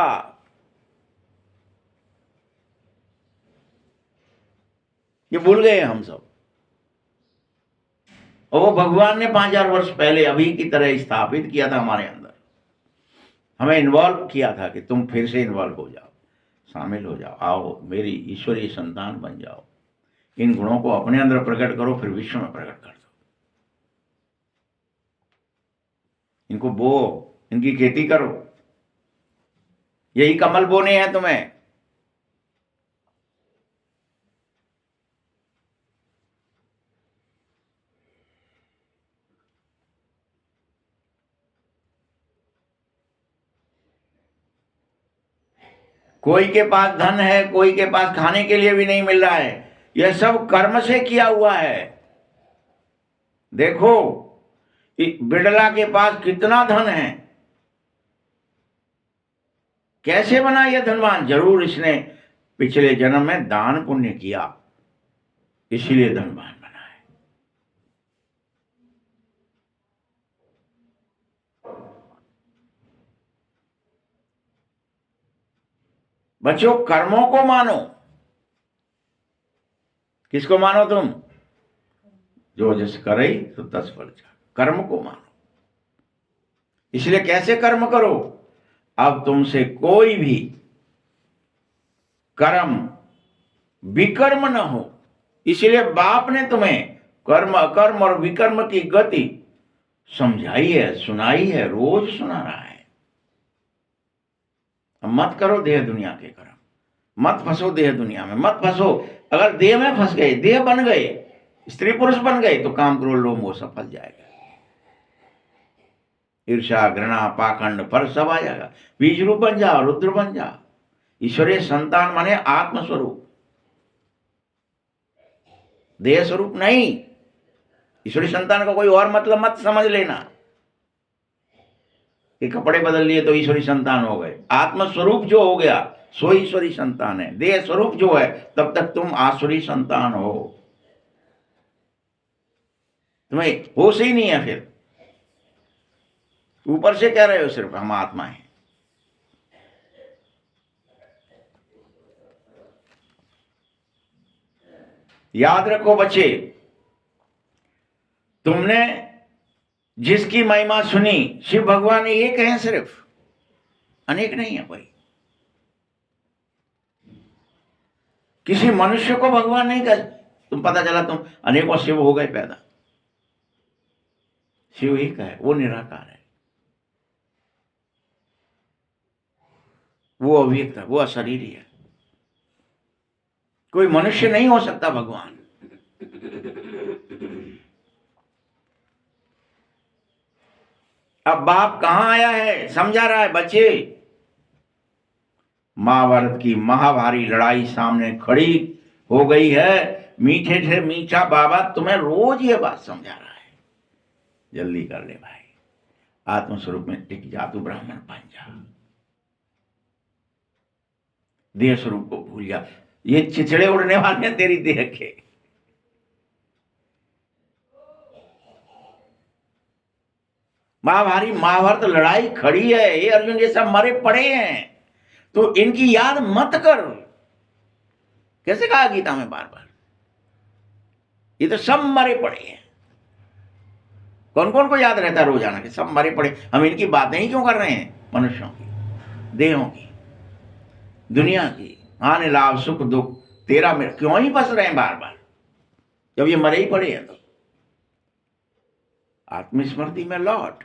ये भूल गए हम सब। और वो भगवान ने 5000 वर्ष पहले अभी की तरह स्थापित किया था हमारे अंदर, हमें इन्वॉल्व किया था कि तुम फिर से इन्वॉल्व हो जाओ, शामिल हो जाओ, आओ मेरी ईश्वरीय संतान बन जाओ, इन गुणों को अपने अंदर प्रकट करो, फिर विश्व में प्रकट कर दो। इनको बो, इनकी खेती करो, यही कमल बोने हैं तुम्हें। कोई के पास धन है, कोई के पास खाने के लिए भी नहीं मिल रहा है, यह सब कर्म से किया हुआ है। देखो बिड़ला के पास कितना धन है, कैसे बना यह धनवान? जरूर इसने पिछले जन्म में दान पुण्य किया, इसलिए धनवान बना है। बच्चों कर्मों को मानो। किसको मानो तुम? जो जस करे तो तस फल चाहे, कर्म को मानो। इसलिए कैसे कर्म करो? अब तुमसे कोई भी कर्म विकर्म न हो, इसलिए बाप ने तुम्हें कर्म अकर्म और विकर्म की गति समझाई है, सुनाई है, रोज सुना रहा है। अब मत करो देह दुनिया के कर्म, मत फंसो देह दुनिया में, मत फंसो। अगर देह में फंस गए, देह बन गए, स्त्री पुरुष बन गए, तो काम करो, लो मोह सफल जाएगा। ईर्षा, घृणा, पाखंड, फर सब आ जाएगा। बीज रूप बन जाओ, रुद्र बन जाओ। ईश्वरीय संतान माने आत्मस्वरूप, देह स्वरूप नहीं। ईश्वरीय संतान का कोई और मतलब मत समझ लेना कि कपड़े बदल लिए तो ईश्वरीय संतान हो गए। आत्मस्वरूप जो हो गया सो ईश्वरीय संतान है। देह स्वरूप जो है तब तक तुम आसुरी संतान हो, तुम्हें होश ही नहीं है। फिर ऊपर से कह रहे हो सिर्फ हम आत्मा हैं। याद रखो बच्चे, तुमने जिसकी महिमा सुनी शिव भगवान एक हैं, सिर्फ अनेक नहीं है कोई। किसी मनुष्य को भगवान नहीं कर, तुम पता चला तुम अनेकों शिव हो गए पैदा। शिव एक है, वो निराकार है, वो अव्यक्त है, वो अशरीरी है। कोई मनुष्य नहीं हो सकता भगवान। अब बाप कहां आया है समझा रहा है बच्चे। महाभारत की महाभारी लड़ाई सामने खड़ी हो गई है। मीठे से मीठा बाबा तुम्हें रोज ये बात समझा रहा है, जल्दी कर ले भाई, आत्मस्वरूप में टिक जा, तू ब्राह्मण बन जा, देह स्वरूप को भूल जा। ये चिचड़े उड़ने वाले हैं तेरी देह के। महाभारी महाभारत लड़ाई खड़ी है, ये अर्जुन ये सब मरे पड़े हैं, तो इनकी याद मत कर। कैसे कहा गीता में बार बार, ये तो सब मरे पड़े हैं। कौन कौन को याद रहता है रोजाना कि सब मरे पड़े, हम इनकी बातें ही क्यों कर रहे हैं। मनुष्यों की, देहों की, दुनिया की, आने लाभ सुख दुख तेरा मेरा क्यों ही फंस रहे हैं बार बार, जब ये मरे ही पड़े हैं। तो आत्मस्मृति में लौट।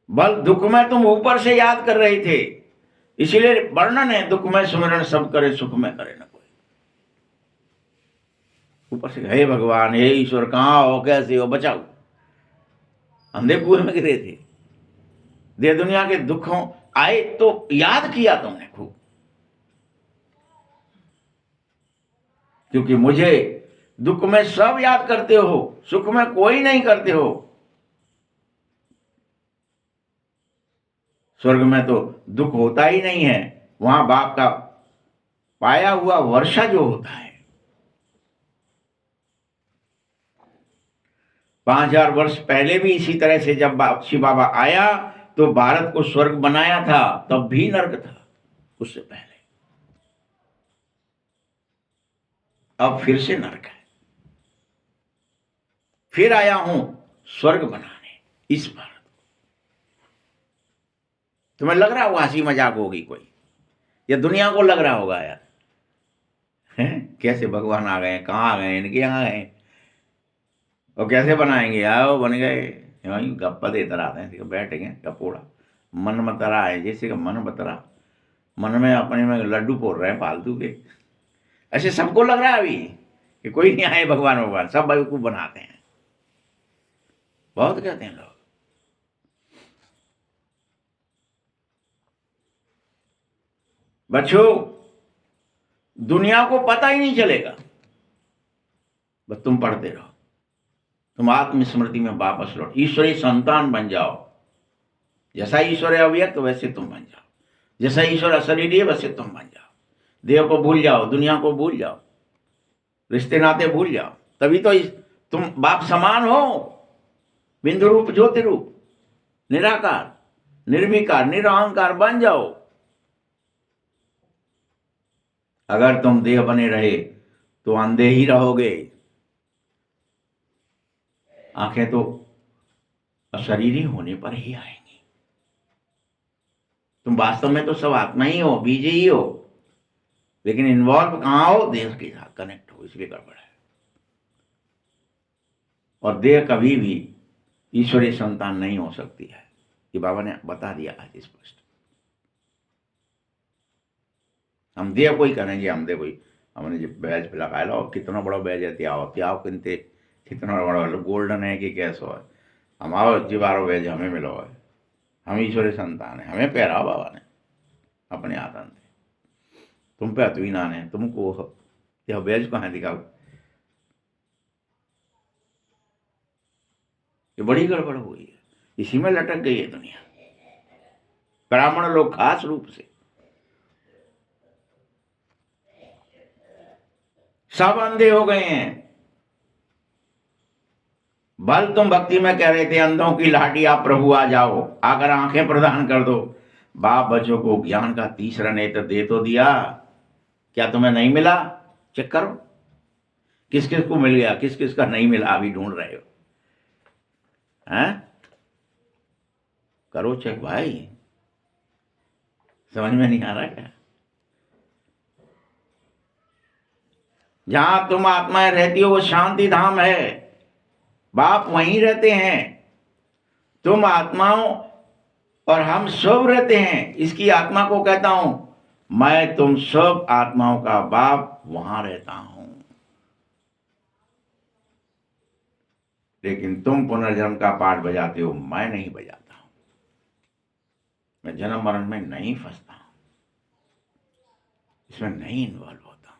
बल दुख में तुम ऊपर से याद कर रहे थे, इसलिए वर्णन है दुख में सुमिरन सब करे, सुख में करे न कोई। ऊपर से हे भगवान, हे ईश्वर, कहां हो, कैसे हो, बचाओ। अंधे कुएं में गिरे थे, दे दुनिया के दुखों आए तो याद किया तुमने खूब, क्योंकि मुझे दुख में सब याद करते हो, सुख में कोई नहीं करते हो। स्वर्ग में तो दुख होता ही नहीं है, वहां बाप का पाया हुआ वर्षा जो होता है। 5000 वर्ष पहले भी इसी तरह से जब शिव बाबा आया तो भारत को स्वर्ग बनाया था, तब भी नर्क था उससे पहले। अब फिर से नर्क है, फिर आया हूं स्वर्ग बनाने इस भारत। तुम्हें लग रहा होगा हंसी मजाक होगी कोई, या दुनिया को लग रहा होगा यार हैं कैसे भगवान आ गए, कहाँ आ गए, इनके यहाँ गए, और कैसे बनाएंगे, आओ बन गए, वहीं गप्पा देते रहते हैं, बैठ गए कपोड़ा। मन मतरा है, जैसे का मन बतरा, मन में अपने में लड्डू फोड़ रहे हैं फालतू के। ऐसे सबको लग रहा है अभी कि कोई नहीं आए भगवान, भगवान सब बेवकूफ बनाते हैं, बहुत कहते हैं लोग। बच्चों, दुनिया को पता ही नहीं चलेगा, बस तुम पढ़ते रहो, तुम आत्मस्मृति में वापस लौट, ईश्वरीय संतान बन जाओ। जैसा ईश्वर है अव्यक्त वैसे तुम बन जाओ, जैसा ईश्वर अशरीरी है वैसे तुम बन जाओ। देह को भूल जाओ, दुनिया को भूल जाओ, रिश्ते नाते भूल जाओ, तभी तो तुम बाप समान हो। बिंदु रूप ज्योति रूप निराकार निर्विकार निरहंकार बन जाओ। अगर तुम देह बने रहे तो अंधे ही रहोगे, आंखें तो अशरीरी होने पर ही आएंगी। तुम वास्तव में तो सब आत्मा ही हो, बीज ही हो, लेकिन इन्वॉल्व कहां हो, देह के साथ कनेक्ट हो, इसलिए गड़बड़ है। और देह कभी भी ईश्वरीय संतान नहीं हो सकती है, ये बाबा ने बता दिया आज स्पष्ट। हम देह कोई करेंगे, हम देह कोई, हमने जब बैज पे लगाया लो कितना बड़ा बैज है त्याओ त्याओ किनते कितना बड़ा गोल्डन है कि कैसो है हमारो जीवारो बैज हमें मिलो है हम ईश्वरी संतान है हमें पहरा बाबा ने अपने आतन थे तुम पे अतवी नान है तुमको यह बैज कहाँ दिखाओ ये बड़ी गड़बड़ हुई है इसी में लटक गई है दुनिया ब्राह्मण लोग खास रूप से सब अंधे हो गए हैं भल तुम भक्ति में कह रहे थे अंधों की लाठी आप प्रभु आ जाओ आकर आंखें प्रदान कर दो बाप बच्चों को ज्ञान का तीसरा नेत्र दे तो दिया क्या तुम्हें नहीं मिला चेक करो किस किस को मिल गया किस किस का नहीं मिला अभी ढूंढ रहे हो हैं करो चेक भाई समझ में नहीं आ रहा क्या जहां तुम आत्माएं रहती हो वो शांति धाम है बाप वहीं रहते हैं तुम आत्माओं और हम सब रहते हैं इसकी आत्मा को कहता हूं मैं तुम सब आत्माओं का बाप वहां रहता हूं लेकिन तुम पुनर्जन्म का पाठ बजाते हो मैं नहीं बजाता हूं मैं जन्म मरण में नहीं फंसता हूं इसमें नहीं इन्वॉल्व होता हूं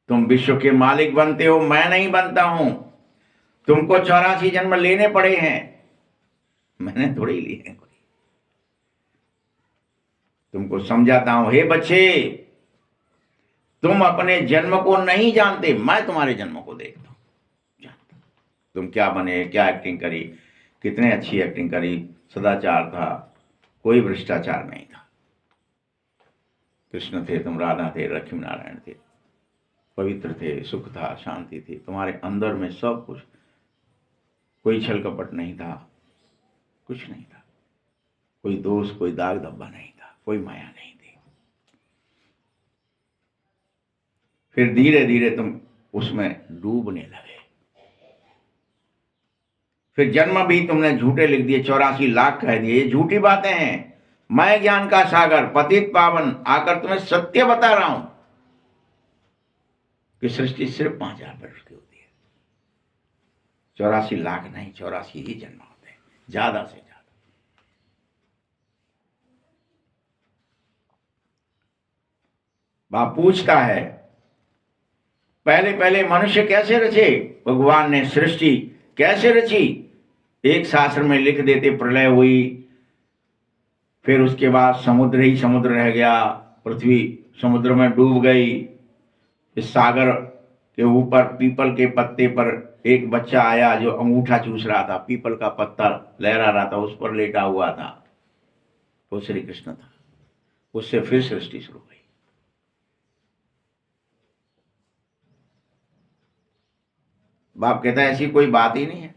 तुम विश्व के मालिक बनते हो मैं नहीं बनता हूं तुमको 84 जन्म लेने पड़े हैं मैंने थोड़ी लिए हैं कोई तुमको समझाता हूं हे बच्चे तुम अपने जन्म को नहीं जानते मैं तुम्हारे जन्म को देखता हूं जानता तुम क्या बने क्या एक्टिंग करी कितने अच्छी एक्टिंग करी सदाचार था कोई भ्रष्टाचार नहीं था कृष्ण थे तुम राधा थे लक्ष्मी नारायण थे पवित्र थे सुख था शांति थी तुम्हारे अंदर में सब कुछ कोई छल कपट नहीं था कुछ नहीं था कोई दोष कोई दाग धब्बा नहीं था कोई माया नहीं थी फिर धीरे धीरे तुम उसमें डूबने लगे फिर जन्म भी तुमने झूठे लिख दिए 84 लाख कह दिए ये झूठी बातें हैं मैं ज्ञान का सागर पतित पावन आकर तुम्हें सत्य बता रहा हूं कि सृष्टि सिर्फ 5000 वर्ष की होती है 84 लाख नहीं 84 ही जन्म होते हैं ज्यादा से ज्यादा बाप पूछता है पहले पहले मनुष्य कैसे रचे भगवान ने सृष्टि कैसे रची एक शास्त्र में लिख देते प्रलय हुई फिर उसके बाद समुद्र ही समुद्र रह गया पृथ्वी समुद्र में डूब गई इस सागर के ऊपर पीपल के पत्ते पर एक बच्चा आया जो अंगूठा चूस रहा था पीपल का पत्ता लहरा रहा था उस पर लेटा हुआ था वो श्री कृष्ण था उससे फिर सृष्टि शुरू हुई बाप कहता है ऐसी कोई बात ही नहीं है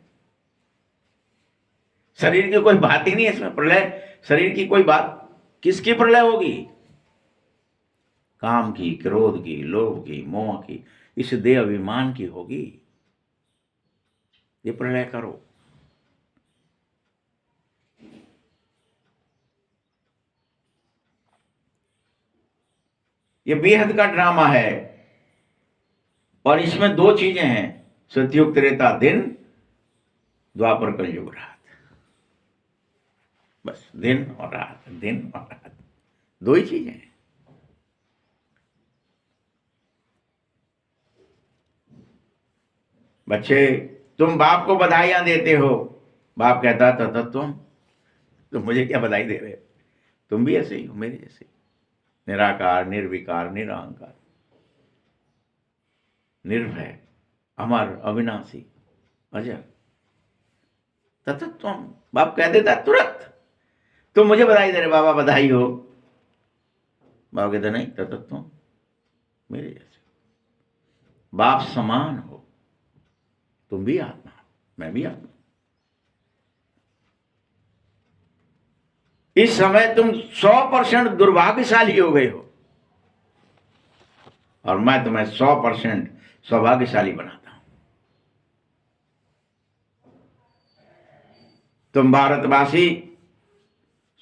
शरीर की कोई बात ही नहीं है इसमें प्रलय शरीर की कोई बात किसकी प्रलय होगी काम की क्रोध की लोभ की मोह की इस देह अभिमान की होगी ये प्रलय करो ये बेहद का ड्रामा है और इसमें दो चीजें हैं सतयुग त्रेता दिन द्वापर कलयुग रात बस दिन और रात दो ही चीजें हैं बच्चे तुम बाप को बधाइयां देते हो बाप कहता था तुम मुझे क्या बधाई दे रहे हो तुम भी ऐसे ही हो मेरे जैसे निराकार निर्विकार निरहंकार निर्भय अमर अविनाशी अजर तत्व बाप कह देता तुरंत तुम मुझे बधाई दे रहे बाबा बधाई हो बाप कहते नहीं तत्व मेरे जैसे बाप समान हो तुम भी आत्मा मैं भी आत्मा इस समय तुम 100% दुर्भाग्यशाली हो गए हो और मैं तुम्हें 100% सौभाग्यशाली बनाता हूं तुम भारतवासी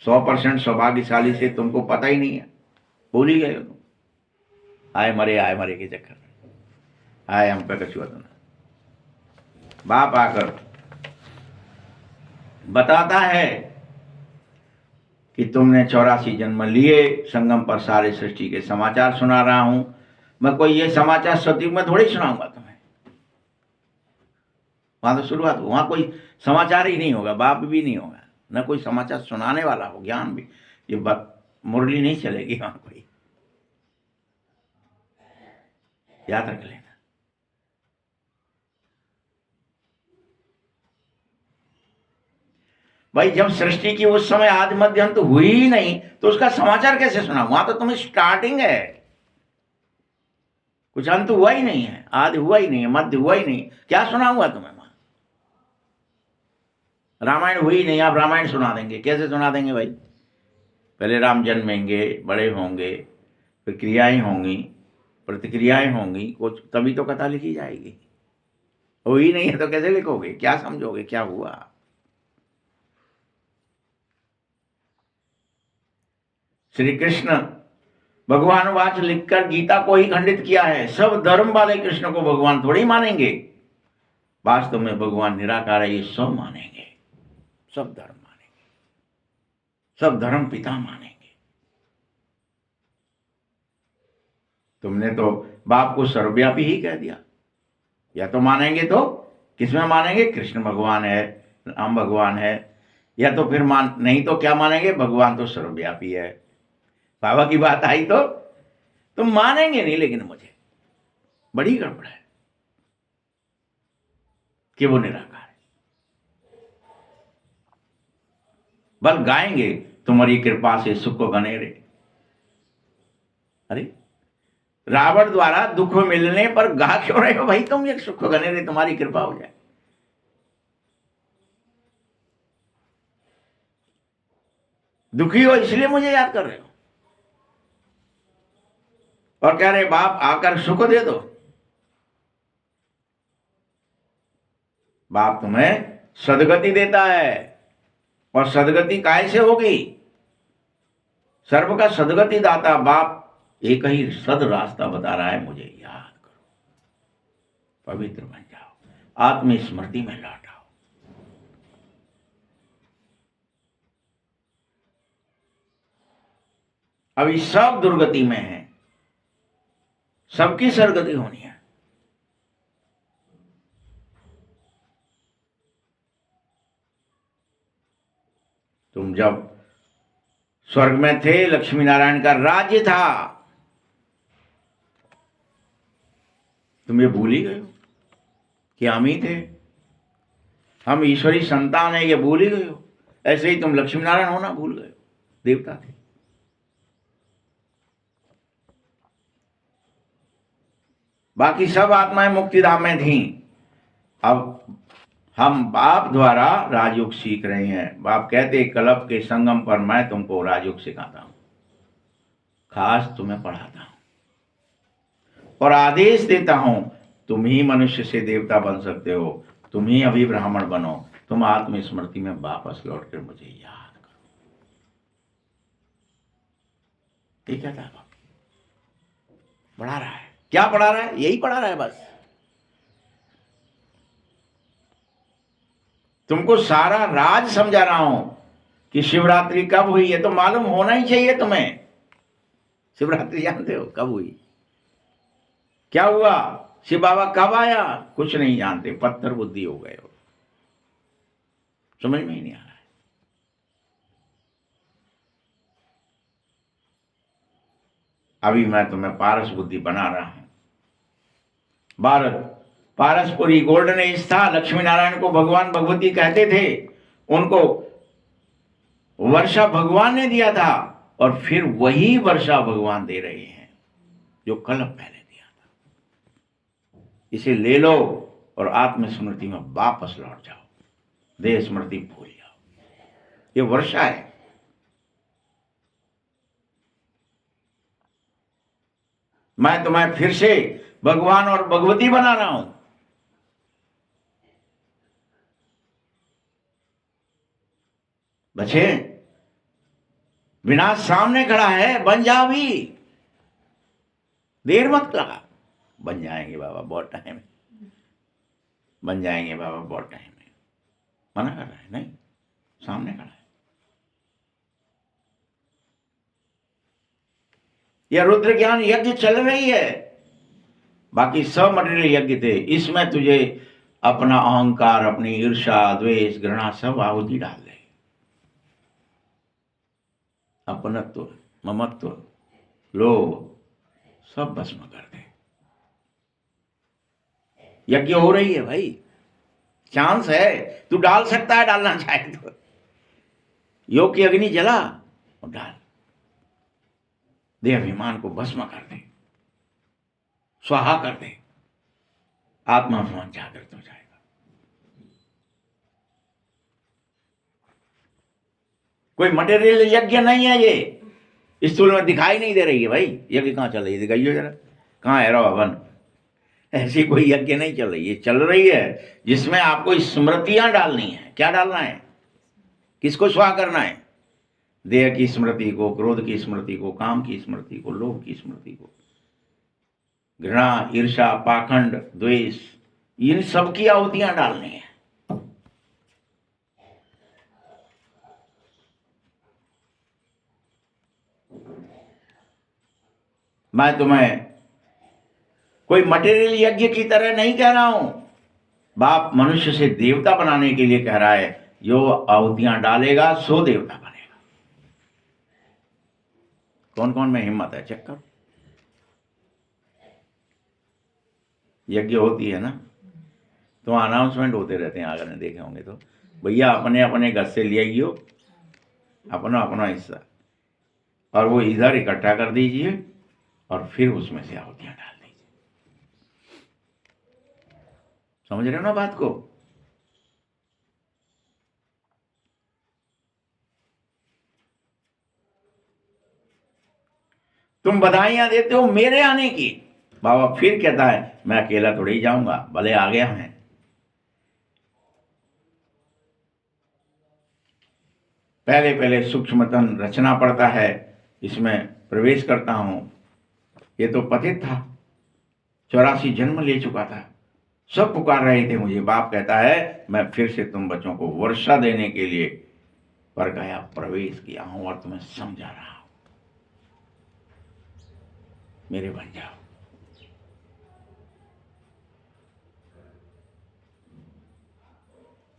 100% सौभाग्यशाली से तुमको पता ही नहीं है भूल ही गए हो तुम। आए मरे के चक्कर में आए हम पे कछुआ तो ना। बाप आकर बताता है कि तुमने 84 जन्म लिए, संगम पर सारे सृष्टि के समाचार सुना रहा हूं। मैं कोई ये समाचार सतयुग में थोड़ी सुनाऊंगा तुम्हें। वहां तो शुरुआत, वहां कोई समाचार ही नहीं होगा, बाप भी नहीं होगा, न कोई समाचार सुनाने वाला हो, ज्ञान भी, ये मुरली नहीं चलेगी वहां कोई। याद रख लेना। भाई जब सृष्टि की उस समय आदि मध्य अंत हुई ही नहीं तो उसका समाचार कैसे सुना? वहां तो तुम्हें स्टार्टिंग है, कुछ अंत हुआ ही नहीं है, आदि हुआ ही नहीं है, मध्य हुआ ही नहीं, क्या सुनाऊंगा तुम्हें? वहां रामायण हुई नहीं, आप रामायण सुना देंगे, कैसे सुना देंगे भाई? पहले राम जन्मेंगे, बड़े होंगे, फिर क्रियाएं होंगी, प्रतिक्रियाएं होंगी, कुछ तभी तो कथा लिखी जाएगी। हो ही नहीं है तो कैसे लिखोगे? क्या समझोगे क्या हुआ? श्री कृष्ण भगवान लिखकर गीता को ही खंडित किया है। सब धर्म वाले कृष्ण को भगवान थोड़ी मानेंगे, वास्तव में भगवान निराकार है, ये सब मानेंगे, सब धर्म मानेंगे, सब धर्म पिता मानेंगे। तुमने तो बाप को सर्वव्यापी ही कह दिया। या तो मानेंगे तो किसमें मानेंगे? कृष्ण भगवान है, राम भगवान है, या तो फिर नहीं तो क्या मानेंगे? भगवान तो सर्वव्यापी है। बाबा की बात आई तो तुम मानेंगे नहीं, लेकिन मुझे बड़ी गड़बड़ है कि वो निराकार है। बल गाएंगे तुम्हारी कृपा से सुख गनेरे। अरे रावण द्वारा दुख मिलने पर गा क्यों रहे हो भाई तुम? ये सुख गनेरे तुम्हारी कृपा हो जाए। दुखी हो इसलिए मुझे याद कर रहे हो और कह रहे बाप आकर सुख दे दो। बाप तुम्हें सदगति देता है, और सदगति काहे से होगी? सर्व का सदगति दाता बाप एक ही सद रास्ता बता रहा है, मुझे याद करो, पवित्र बन जाओ, आत्मस्मृति में लौट आओ। अभी सब दुर्गति में है, सबकी सरगति होनी है। तुम जब स्वर्ग में थे, लक्ष्मी नारायण का राज्य था, तुम ये भूल ही गए हो कि हम ही थे, हम ईश्वरी संतान है, ये भूल ही गए हो। ऐसे ही तुम लक्ष्मी नारायण होना भूल गए हो, देवता थे। बाकी सब आत्माएं मुक्तिधाम में थीं। अब हम बाप द्वारा राजयोग सीख रहे हैं। बाप कहते कल्प के संगम पर मैं तुमको राजयोग सिखाता हूं, खास तुम्हें पढ़ाता हूं और आदेश देता हूं, तुम ही मनुष्य से देवता बन सकते हो, तुम ही अभी ब्राह्मण बनो, तुम आत्मस्मृति में वापस लौटकर मुझे याद करो। ठीक है बाप पढ़ा रहा है। क्या पढ़ा रहा है? यही पढ़ा रहा है बस। तुमको सारा राज समझा रहा हूं कि शिवरात्रि कब हुई है तो मालूम होना ही चाहिए तुम्हें। शिवरात्रि जानते हो कब हुई, क्या हुआ, शिव बाबा कब आया? कुछ नहीं जानते, पत्थर बुद्धि हो गए हो, समझ में ही नहीं आ रहा है। अभी मैं तुम्हें पारस बुद्धि बना रहा हूं। भारत पारसपुरी गोल्डन एज था। लक्ष्मी नारायण को भगवान भगवती कहते थे, उनको वर्षा भगवान ने दिया था और फिर वही वर्षा भगवान दे रहे हैं जो कल पहले दिया था। इसे ले लो और आत्मस्मृति में वापस लौट जाओ, देह स्मृति भूल जाओ। ये वर्षा है। मैं तुम्हें फिर से भगवान और भगवती बना रहा हूं। बच्चे विनाश सामने खड़ा है, बन जा भी। देर मत लगा, बन जाएंगे बाबा बहुत टाइम है, बन जाएंगे बाबा बहुत टाइम है। मना कर रहा है, नहीं, सामने खड़ा है। यह रुद्र ज्ञान यज्ञ चल रही है, बाकी सब मटेरियल यज्ञ थे, इसमें तुझे अपना अहंकार, अपनी ईर्ष्या, द्वेष, घृणा सब आहुति डाल दे। अपनत्व, ममत्व, लोभ सब भस्म कर दे। यज्ञ हो रही है भाई, चांस है, तू डाल सकता है, डालना चाहे तो। योग की अग्नि जला और डाल, देह अभिमान को भस्म कर दे, स्वाहा कर दे, आत्माभिमान जागृत हो जाएगा। कोई मटेरियल यज्ञ नहीं है ये, स्थूल में दिखाई नहीं दे रही है भाई। यज्ञ कहाँ चल रही है, दिखाइए जरा, कहाँ है रवा हवन? ऐसी कोई यज्ञ नहीं चल रही है, चल रही है जिसमें आपको स्मृतियां डालनी है। क्या डालना है, किसको स्वाह करना है? देह की स्मृति को, क्रोध की स्मृति को, काम की स्मृति को, लोभ की स्मृति को, घृणा, ईर्ष्या, पाखंड, द्वेष, इन सब की आहुतियां डालनी है। मैं तुम्हें कोई मटेरियल यज्ञ की तरह नहीं कह रहा हूं, बाप मनुष्य से देवता बनाने के लिए कह रहा है। जो आहुतियां डालेगा सो देवता बनेगा। कौन कौन में हिम्मत है, चेक करो। यज्ञ होती है ना, तो अनाउंसमेंट होते रहते हैं, अगर देखे होंगे तो, भैया अपने अपने घर से ले आइयो अपना अपना हिस्सा, और वो इधर इकट्ठा कर दीजिए और फिर उसमें से आहुतियां डाल दीजिए। समझ रहे हो ना बात को? तुम बधाइयां देते हो मेरे आने की, बाबा फिर कहता है मैं अकेला थोड़ी जाऊंगा, भले आ गया मैं। पहले पहले सूक्ष्मतन रचना पड़ता है, इसमें प्रवेश करता हूं। ये तो पतित था, 84 जन्म ले चुका था, सब पुकार रहे थे मुझे। बाप कहता है मैं फिर से तुम बच्चों को वर्षा देने के लिए पर गया प्रवेश किया हूं और तुम्हें समझा रहा हूं, मेरे बन जाओ।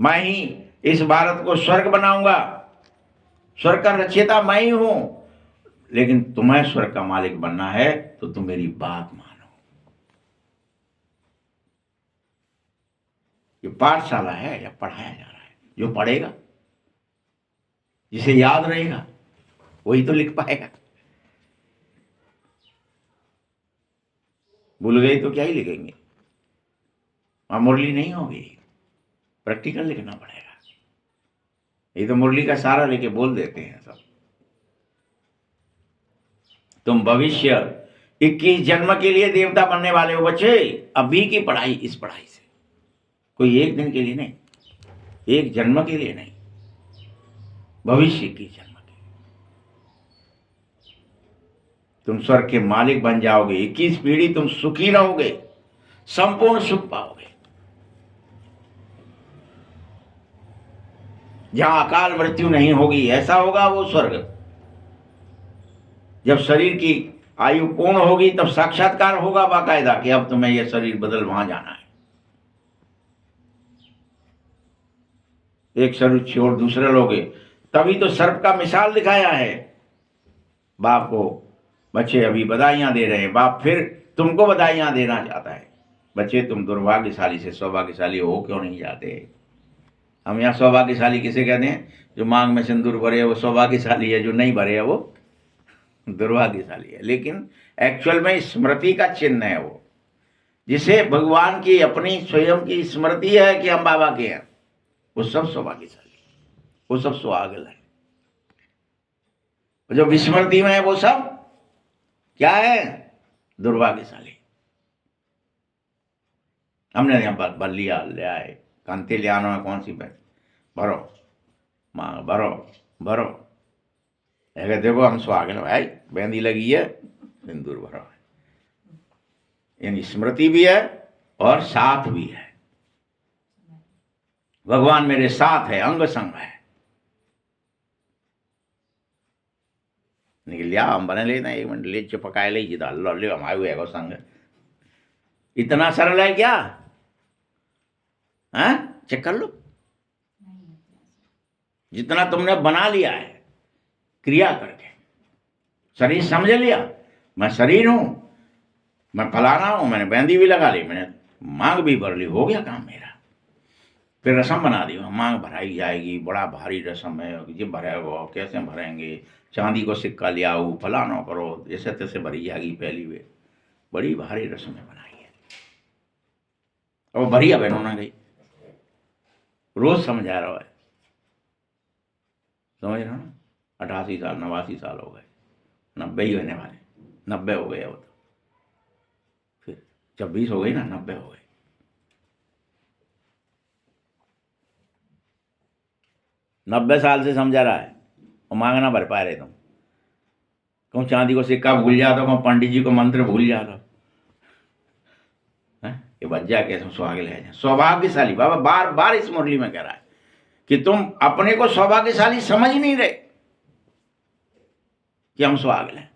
मैं ही इस भारत को स्वर्ग बनाऊंगा, स्वर्ग का रचयिता मैं ही हूं, लेकिन तुम्हें स्वर्ग का मालिक बनना है तो तुम मेरी बात मानो। ये पाठशाला है या पढ़ाया जा रहा है? जो पढ़ेगा, जिसे याद रहेगा, वही तो लिख पाएगा। भूल गए तो क्या ही लिखेंगे, वहां मुरली नहीं होगी, प्रैक्टिकल लिखना पड़ेगा। ये तो मुरली का सारा लेके बोल देते हैं सब। तुम भविष्य 21 जन्म के लिए देवता बनने वाले हो बच्चे। अभी की पढ़ाई, इस पढ़ाई से, कोई एक दिन के लिए नहीं, एक जन्म के लिए नहीं, भविष्य की जन्म के लिए। तुम स्वर्ग के मालिक बन जाओगे, 21 पीढ़ी तुम सुखी रहोगे, संपूर्ण सुख पाओगे। जहां अकाल मृत्यु नहीं होगी, ऐसा होगा वो स्वर्ग। जब शरीर की आयु पूर्ण होगी तब साक्षात्कार होगा बाकायदा कि अब तुम्हें यह शरीर बदल वहां जाना है। एक शरीर छोड़ दूसरे लोगे, तभी तो सर्प का मिसाल दिखाया है बाप को। बच्चे अभी बधाइयां दे रहे हैं, बाप फिर तुमको बधाइयां देना चाहता है। बच्चे तुम दुर्भाग्यशाली से सौभाग्यशाली हो क्यों नहीं जाते? हम यहाँ सौभाग्यशाली किसे कहते हैं? जो मांग में सिंदूर भरे है वो सौभाग्यशाली है, जो नहीं भरे है वो दुर्भाग्यशाली है। लेकिन एक्चुअल में स्मृति का चिन्ह है वो, जिसे भगवान की अपनी स्वयं की स्मृति है कि हम बाबा के हैं, वो सब सौभाग्यशाली, वो सब सुहागल है। जो विस्मृति में है वो सब क्या है? दुर्भाग्यशाली। हमने यहाँ पर बल्लिया ले आए, कांति ले आना, कौन सी पे भरो मांग, भरो भरो, देखो हम सुहागन भाई, मेहंदी लगी है, सिंदूर भरो। यानी स्मृति भी है और साथ भी है। भगवान मेरे साथ है, अंग संग है। निकल लिया हम बने लेना 1 मिनट ले चिपकाए ले जिदा लो ले हमारे हुए को संग। इतना सरल है क्या? हाँ, चेक कर लो। जितना तुमने बना लिया है क्रिया करके, शरीर समझ लिया, मैं शरीर हूं, मैं फलाना हूं, मैंने मेहंदी भी लगा ली, मैंने मांग भी भर ली, हो गया काम मेरा। फिर रस्म बना दी, मांग भराई जाएगी, बड़ा भारी रस्म है, ये भरेगा, कैसे भरेंगे, चांदी को सिक्का ले आओ, फलाना करो, जैसे तैसे भरी जाएगी पहली वे, बड़ी भारी रस्में बनाई है। और भरी अब इन्होंने गई, रोज समझा रहा है, समझ रहे हो ना? 88 साल 89 साल हो गए, 90 ही होने वाले, 90 हो गए अब तो, फिर 26 हो गई ना, 90 हो गए। नब्बे साल से समझा रहा है और मांगना भर पा रहे तुम। कहूँ चांदी को सिक्का भूल जाता, कहूँ पंडित जी को मंत्र भूल जाता, ये बच जा कैसे सौभाग्य ले जाए। सौभाग्यशाली बाबा बार बार इस मुरली में कह रहा है कि तुम अपने को सौभाग्यशाली समझ ही नहीं रहे कि हम सौभाग्य हैं।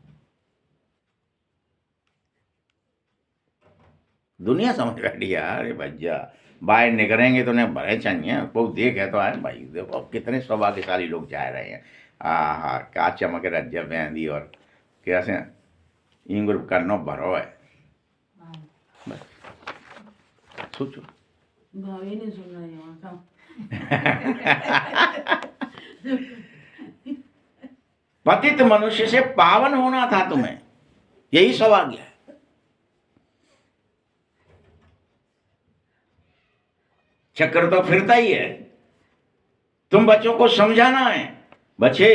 दुनिया समझ बैठी यार, ये बच्चा बाहर निकलेंगे तो उन्हें भरे चाहिए, बहुत देखे तो आए भाई, देखो कितने सौभाग्यशाली लोग जा रहे हैं। हाँ, क्या चमक रज्जा मेहंदी और कैसे इंगुर करनो भरो है। बस सोचो, भाभी नहीं सुन रही वहाँ का। पतित मनुष्य से पावन होना था तुम्हें, यही सौभाग्य है। चक्र तो फिरता ही है, तुम बच्चों को समझाना है। बच्चे,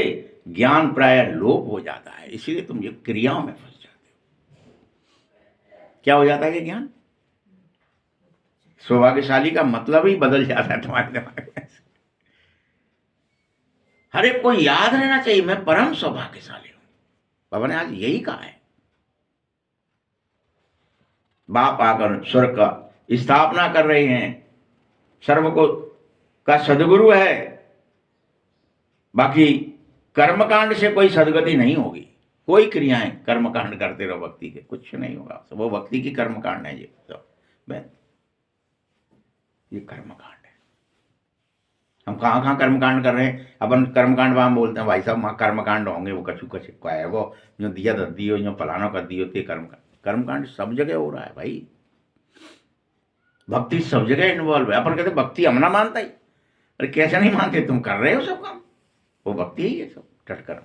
ज्ञान प्राय लोप हो जाता है, इसीलिए तुम ये क्रियाओं में फंस जाते हो। क्या हो जाता है कि ज्ञान, सौभाग्यशाली का मतलब ही बदल जाता है तुम्हारे दिमाग में। हर एक को याद रहना चाहिए मैं परम सौभाग्यशाली हूं। बाबा ने आज यही कहा है। बाप आकर स्वर्ग का स्थापना कर रहे हैं, सर्व को का सदगुरु है, बाकी कर्मकांड से कोई सदगति नहीं होगी। कोई क्रियाएं कर्मकांड करते रहो भक्ति के, कुछ नहीं होगा, वो भक्ति की कर्मकांड है। ये सब ये कर्मकांड है। हम कहाँ कहाँ कर्मकांड कर रहे हैं। अपन कर्मकांड वहां बोलते हैं भाई साहब वहां कर्मकांड होंगे, वो कछु कछु क्या है, वो जो दिया दियो जो फलाना कर दियो, ते कर्मकांड सब जगह हो रहा है भाई। भक्ति सब जगह इन्वॉल्व है। अपन कहते भक्ति हम ना मानता ही, अरे कैसे नहीं मानते, तुम कर रहे हो सब काम, वो भक्ति ही है सब टटकर।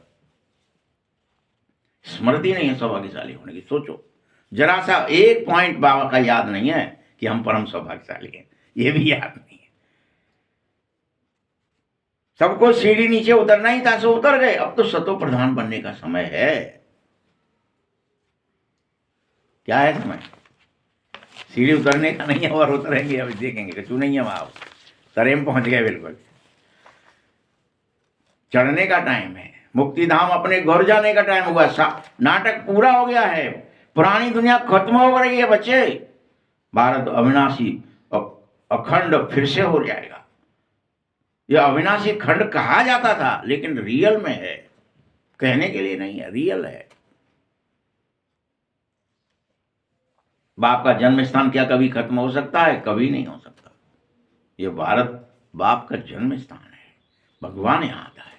स्मृति नहीं है सौभाग्यशाली होने की। सोचो जरा सा एक पॉइंट बाबा का याद नहीं है कि हम परम सौभाग्यशाली हैं, ये भी याद नहीं है। सबको सीढ़ी नीचे उतरना ही था, सो उतर गए। अब तो सतो प्रधान बनने का समय है। क्या है समय? सीढ़ी उतरने का नहीं है, और उतरेंगे अभी देखेंगे, कछु नहीं है वहां, तरे में पहुंच गए बिल्कुल। चढ़ने का टाइम है, मुक्ति धाम अपने घर जाने का टाइम हुआ। नाटक पूरा हो गया है, पुरानी दुनिया खत्म हो रही है बच्चे। भारत अविनाशी अखंड फिर से हो जाएगा। यह अविनाशी खंड कहा जाता था, लेकिन रियल में है, कहने के लिए नहीं है, रियल है। बाप का जन्म स्थान क्या कभी खत्म हो सकता है? कभी नहीं हो सकता। यह भारत बाप का जन्म स्थान है, भगवान यहां आता है।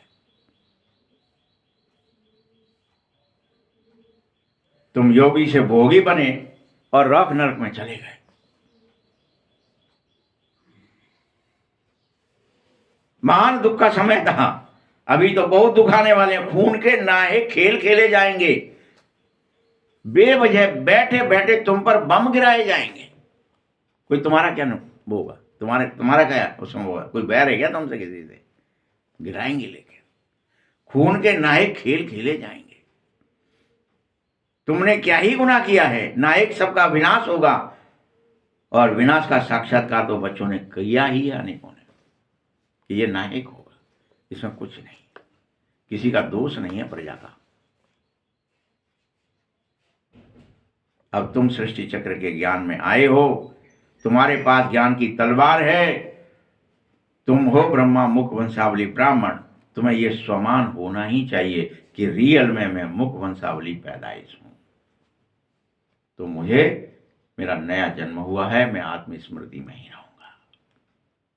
तुम योगी से भोगी बने और रॉक नरक में चले गए। महान दुख का समय था, अभी तो बहुत दुख आने वाले हैं। खून के नाहे खेल खेले जाएंगे, बेवजह बैठे बैठे तुम पर बम गिराए जाएंगे। कोई तुम्हारा क्या वो होगा, तुम्हारा क्या उसमें होगा? कोई बैर है क्या तुमसे किसी से? गिराएंगे, लेकिन खून के नाहे खेल खेले जाएंगे। तुमने क्या ही गुनाह किया है, नायक सबका विनाश होगा। और विनाश का साक्षात्कार तो बच्चों ने किया ही है अनेकों ने, कि ये नायक होगा, इसमें कुछ नहीं, किसी का दोष नहीं है प्रजा का। अब तुम सृष्टि चक्र के ज्ञान में आए हो, तुम्हारे पास ज्ञान की तलवार है, तुम हो ब्रह्मा मुख वंशावली ब्राह्मण, तुम्हें यह स्वमान होना ही चाहिए कि रियल में मैं मुख वंशावली पैदाइश हूं। तो मुझे मेरा नया जन्म हुआ है, मैं आत्मस्मृति में ही रहूंगा,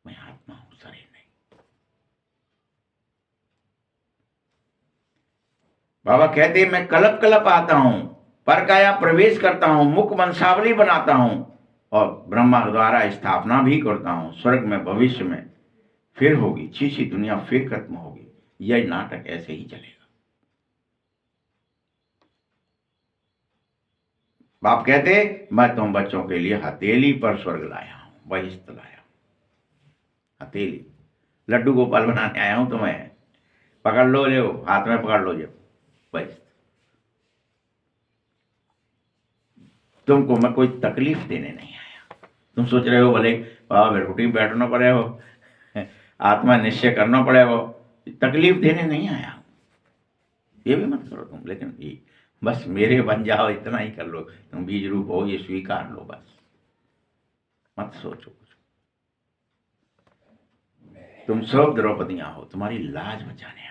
मैं आत्मा हूं, शरीर नहीं। बाबा कहते मैं कलप कलप आता हूं, पर काया प्रवेश करता हूं, मुख वंशावली बनाता हूं और ब्रह्मा द्वारा स्थापना भी करता हूं। स्वर्ग में भविष्य में फिर होगी, चीची दुनिया फिर खत्म होगी, यह नाटक ऐसे ही चलेगा। बाप कहते मैं तुम बच्चों के लिए हथेली पर स्वर्ग लाया हूं, बहिष्ठ लाया, हथेली लड्डू गोपाल बनाने आया हूं तुम्हें, पकड़ लो, ले हाथ में पकड़ लो, जब बहिष्ठ। तुमको मैं कोई तकलीफ देने नहीं आया। तुम सोच रहे हो भले बेरुटी बैठना पड़े हो, आत्मा निश्चय करना पड़े हो, तकलीफ देने नहीं आया, ये भी मत करो तुम, लेकिन ये बस मेरे बन जाओ, इतना ही कर लो। तुम बीज रूप हो, ये स्वीकार लो, बस मत सोचो कुछ। तुम सब द्रौपदियां हो, तुम्हारी लाज बचाने आया।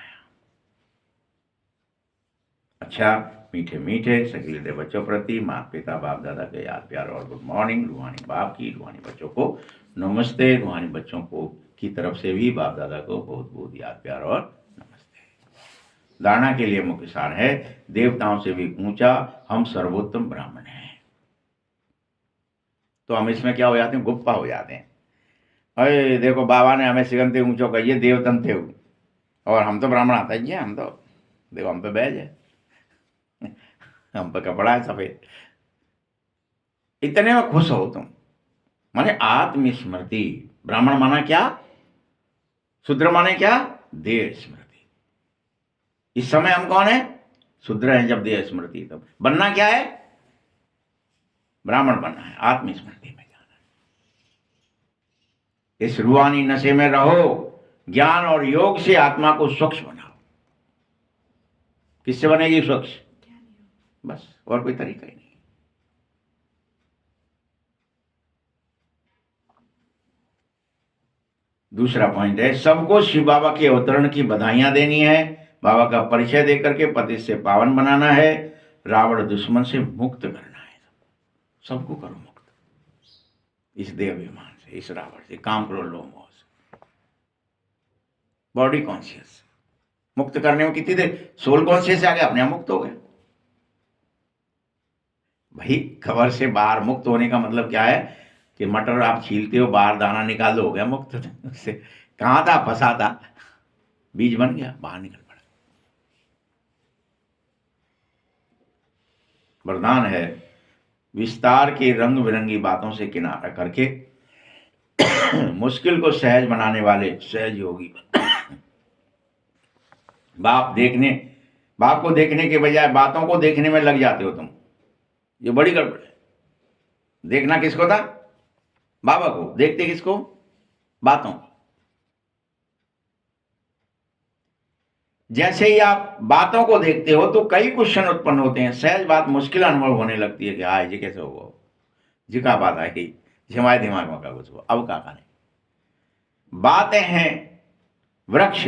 अच्छा, मीठे मीठे सकीले बच्चों प्रति माता पिता बाप दादा के याद प्यार और गुड मॉर्निंग। रूहानी बाप की, रूहानी बच्चों को नमस्ते। रूहानी बच्चों को की तरफ से भी बाप दादा को बहुत बहुत याद प्यार और नमस्ते। धारणा के लिए मुख्य सार है, देवताओं से भी ऊंचा हम सर्वोत्तम ब्राह्मण हैं। तो हम इसमें क्या हो जाते हैं, गुप्पा हो जाते हैं। अरे देखो बाबा ने हमें सिगंते ऊंचो कहिए, देवतन थे और हम तो ब्राह्मण आता ही है, हम तो देखो हम पे बैज है, हम पे कपड़ा है सफेद। इतने में खुश हो तुम, माने आत्मस्मृति। ब्राह्मण माना क्या, शूद्र माने क्या, देह स्मृति। इस समय हम कौन है, शूद्र हैं। जब देह स्मृति, तब बनना क्या है, ब्राह्मण बनना है, आत्मस्मृति में जाना है। इस रूहानी नशे में रहो, ज्ञान और योग से आत्मा को स्वच्छ बनाओ। किससे बनेगी स्वच्छ, बस, और कोई तरीका ही नहीं। दूसरा पॉइंट है, सबको शिव बाबा के अवतरण की बधाइयां देनी है, बाबा का परिचय देकर के पति से पावन बनाना है, रावण दुश्मन से मुक्त करना है। सबको करो मुक्त, इस देह अभिमान से, इस रावण से, काम क्रोध लोभ मोह से, बॉडी कॉन्शियस। मुक्त करने में कितनी देर, सोल कॉन्शियस आ गया, अपने आप मुक्त हो गए। भाई खबर से बाहर मुक्त होने का मतलब क्या है कि मटर आप छीलते हो, बाहर दाना निकाल दो, हो गया मुक्त। उससे कहां था, फंसा था, बीज बन गया, बाहर निकल पड़ा। वरदान है, विस्तार की रंग बिरंगी बातों से किनारा करके मुश्किल को सहज बनाने वाले सहज योगी। बाप को देखने के बजाय बातों को देखने में लग जाते हो तुम, ये बड़ी गड़बड़ है। देखना किसको था, बाबा को। देखते किसको, बातों को। जैसे ही आप बातों को देखते हो तो कई क्वेश्चन उत्पन्न होते हैं, सहज बात मुश्किल अनुभव होने लगती है कि हाँ ये कैसे होगा, जी का बात आई, हमारे दिमाग में का कुछ हुआ, अब का नहीं। बातें हैं वृक्ष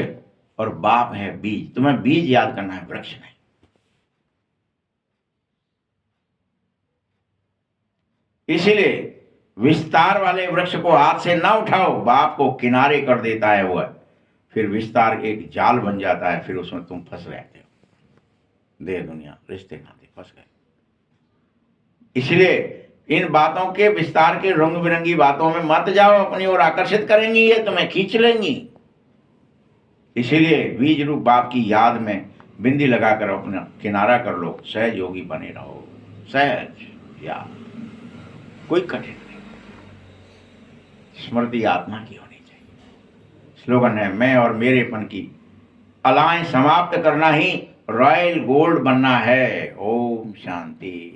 और बाप है बीज। तुम्हें बीज याद करना है, वृक्ष नहीं। इसीलिए विस्तार वाले वृक्ष को हाथ से ना उठाओ, बाप को किनारे कर देता है वह, फिर विस्तार एक जाल बन जाता है, फिर उसमें तुम फंस रहते हो, देह दुनिया रिश्ते नाते फंस गए। इसलिए इन बातों के, विस्तार के रंग बिरंगी बातों में मत जाओ, अपनी ओर आकर्षित करेंगी, ये तुम्हें खींच लेंगी। इसीलिए बीज रूप बाप की याद में बिंदी लगाकर अपना किनारा कर लो, सहज योगी बने रहो। सहज याद, कोई कठिन नहीं, स्मृति आत्मा की होनी चाहिए। स्लोगन है, मैं और मेरेपन की अलायंस समाप्त करना ही रॉयल गोल्ड बनना है। ओम शांति।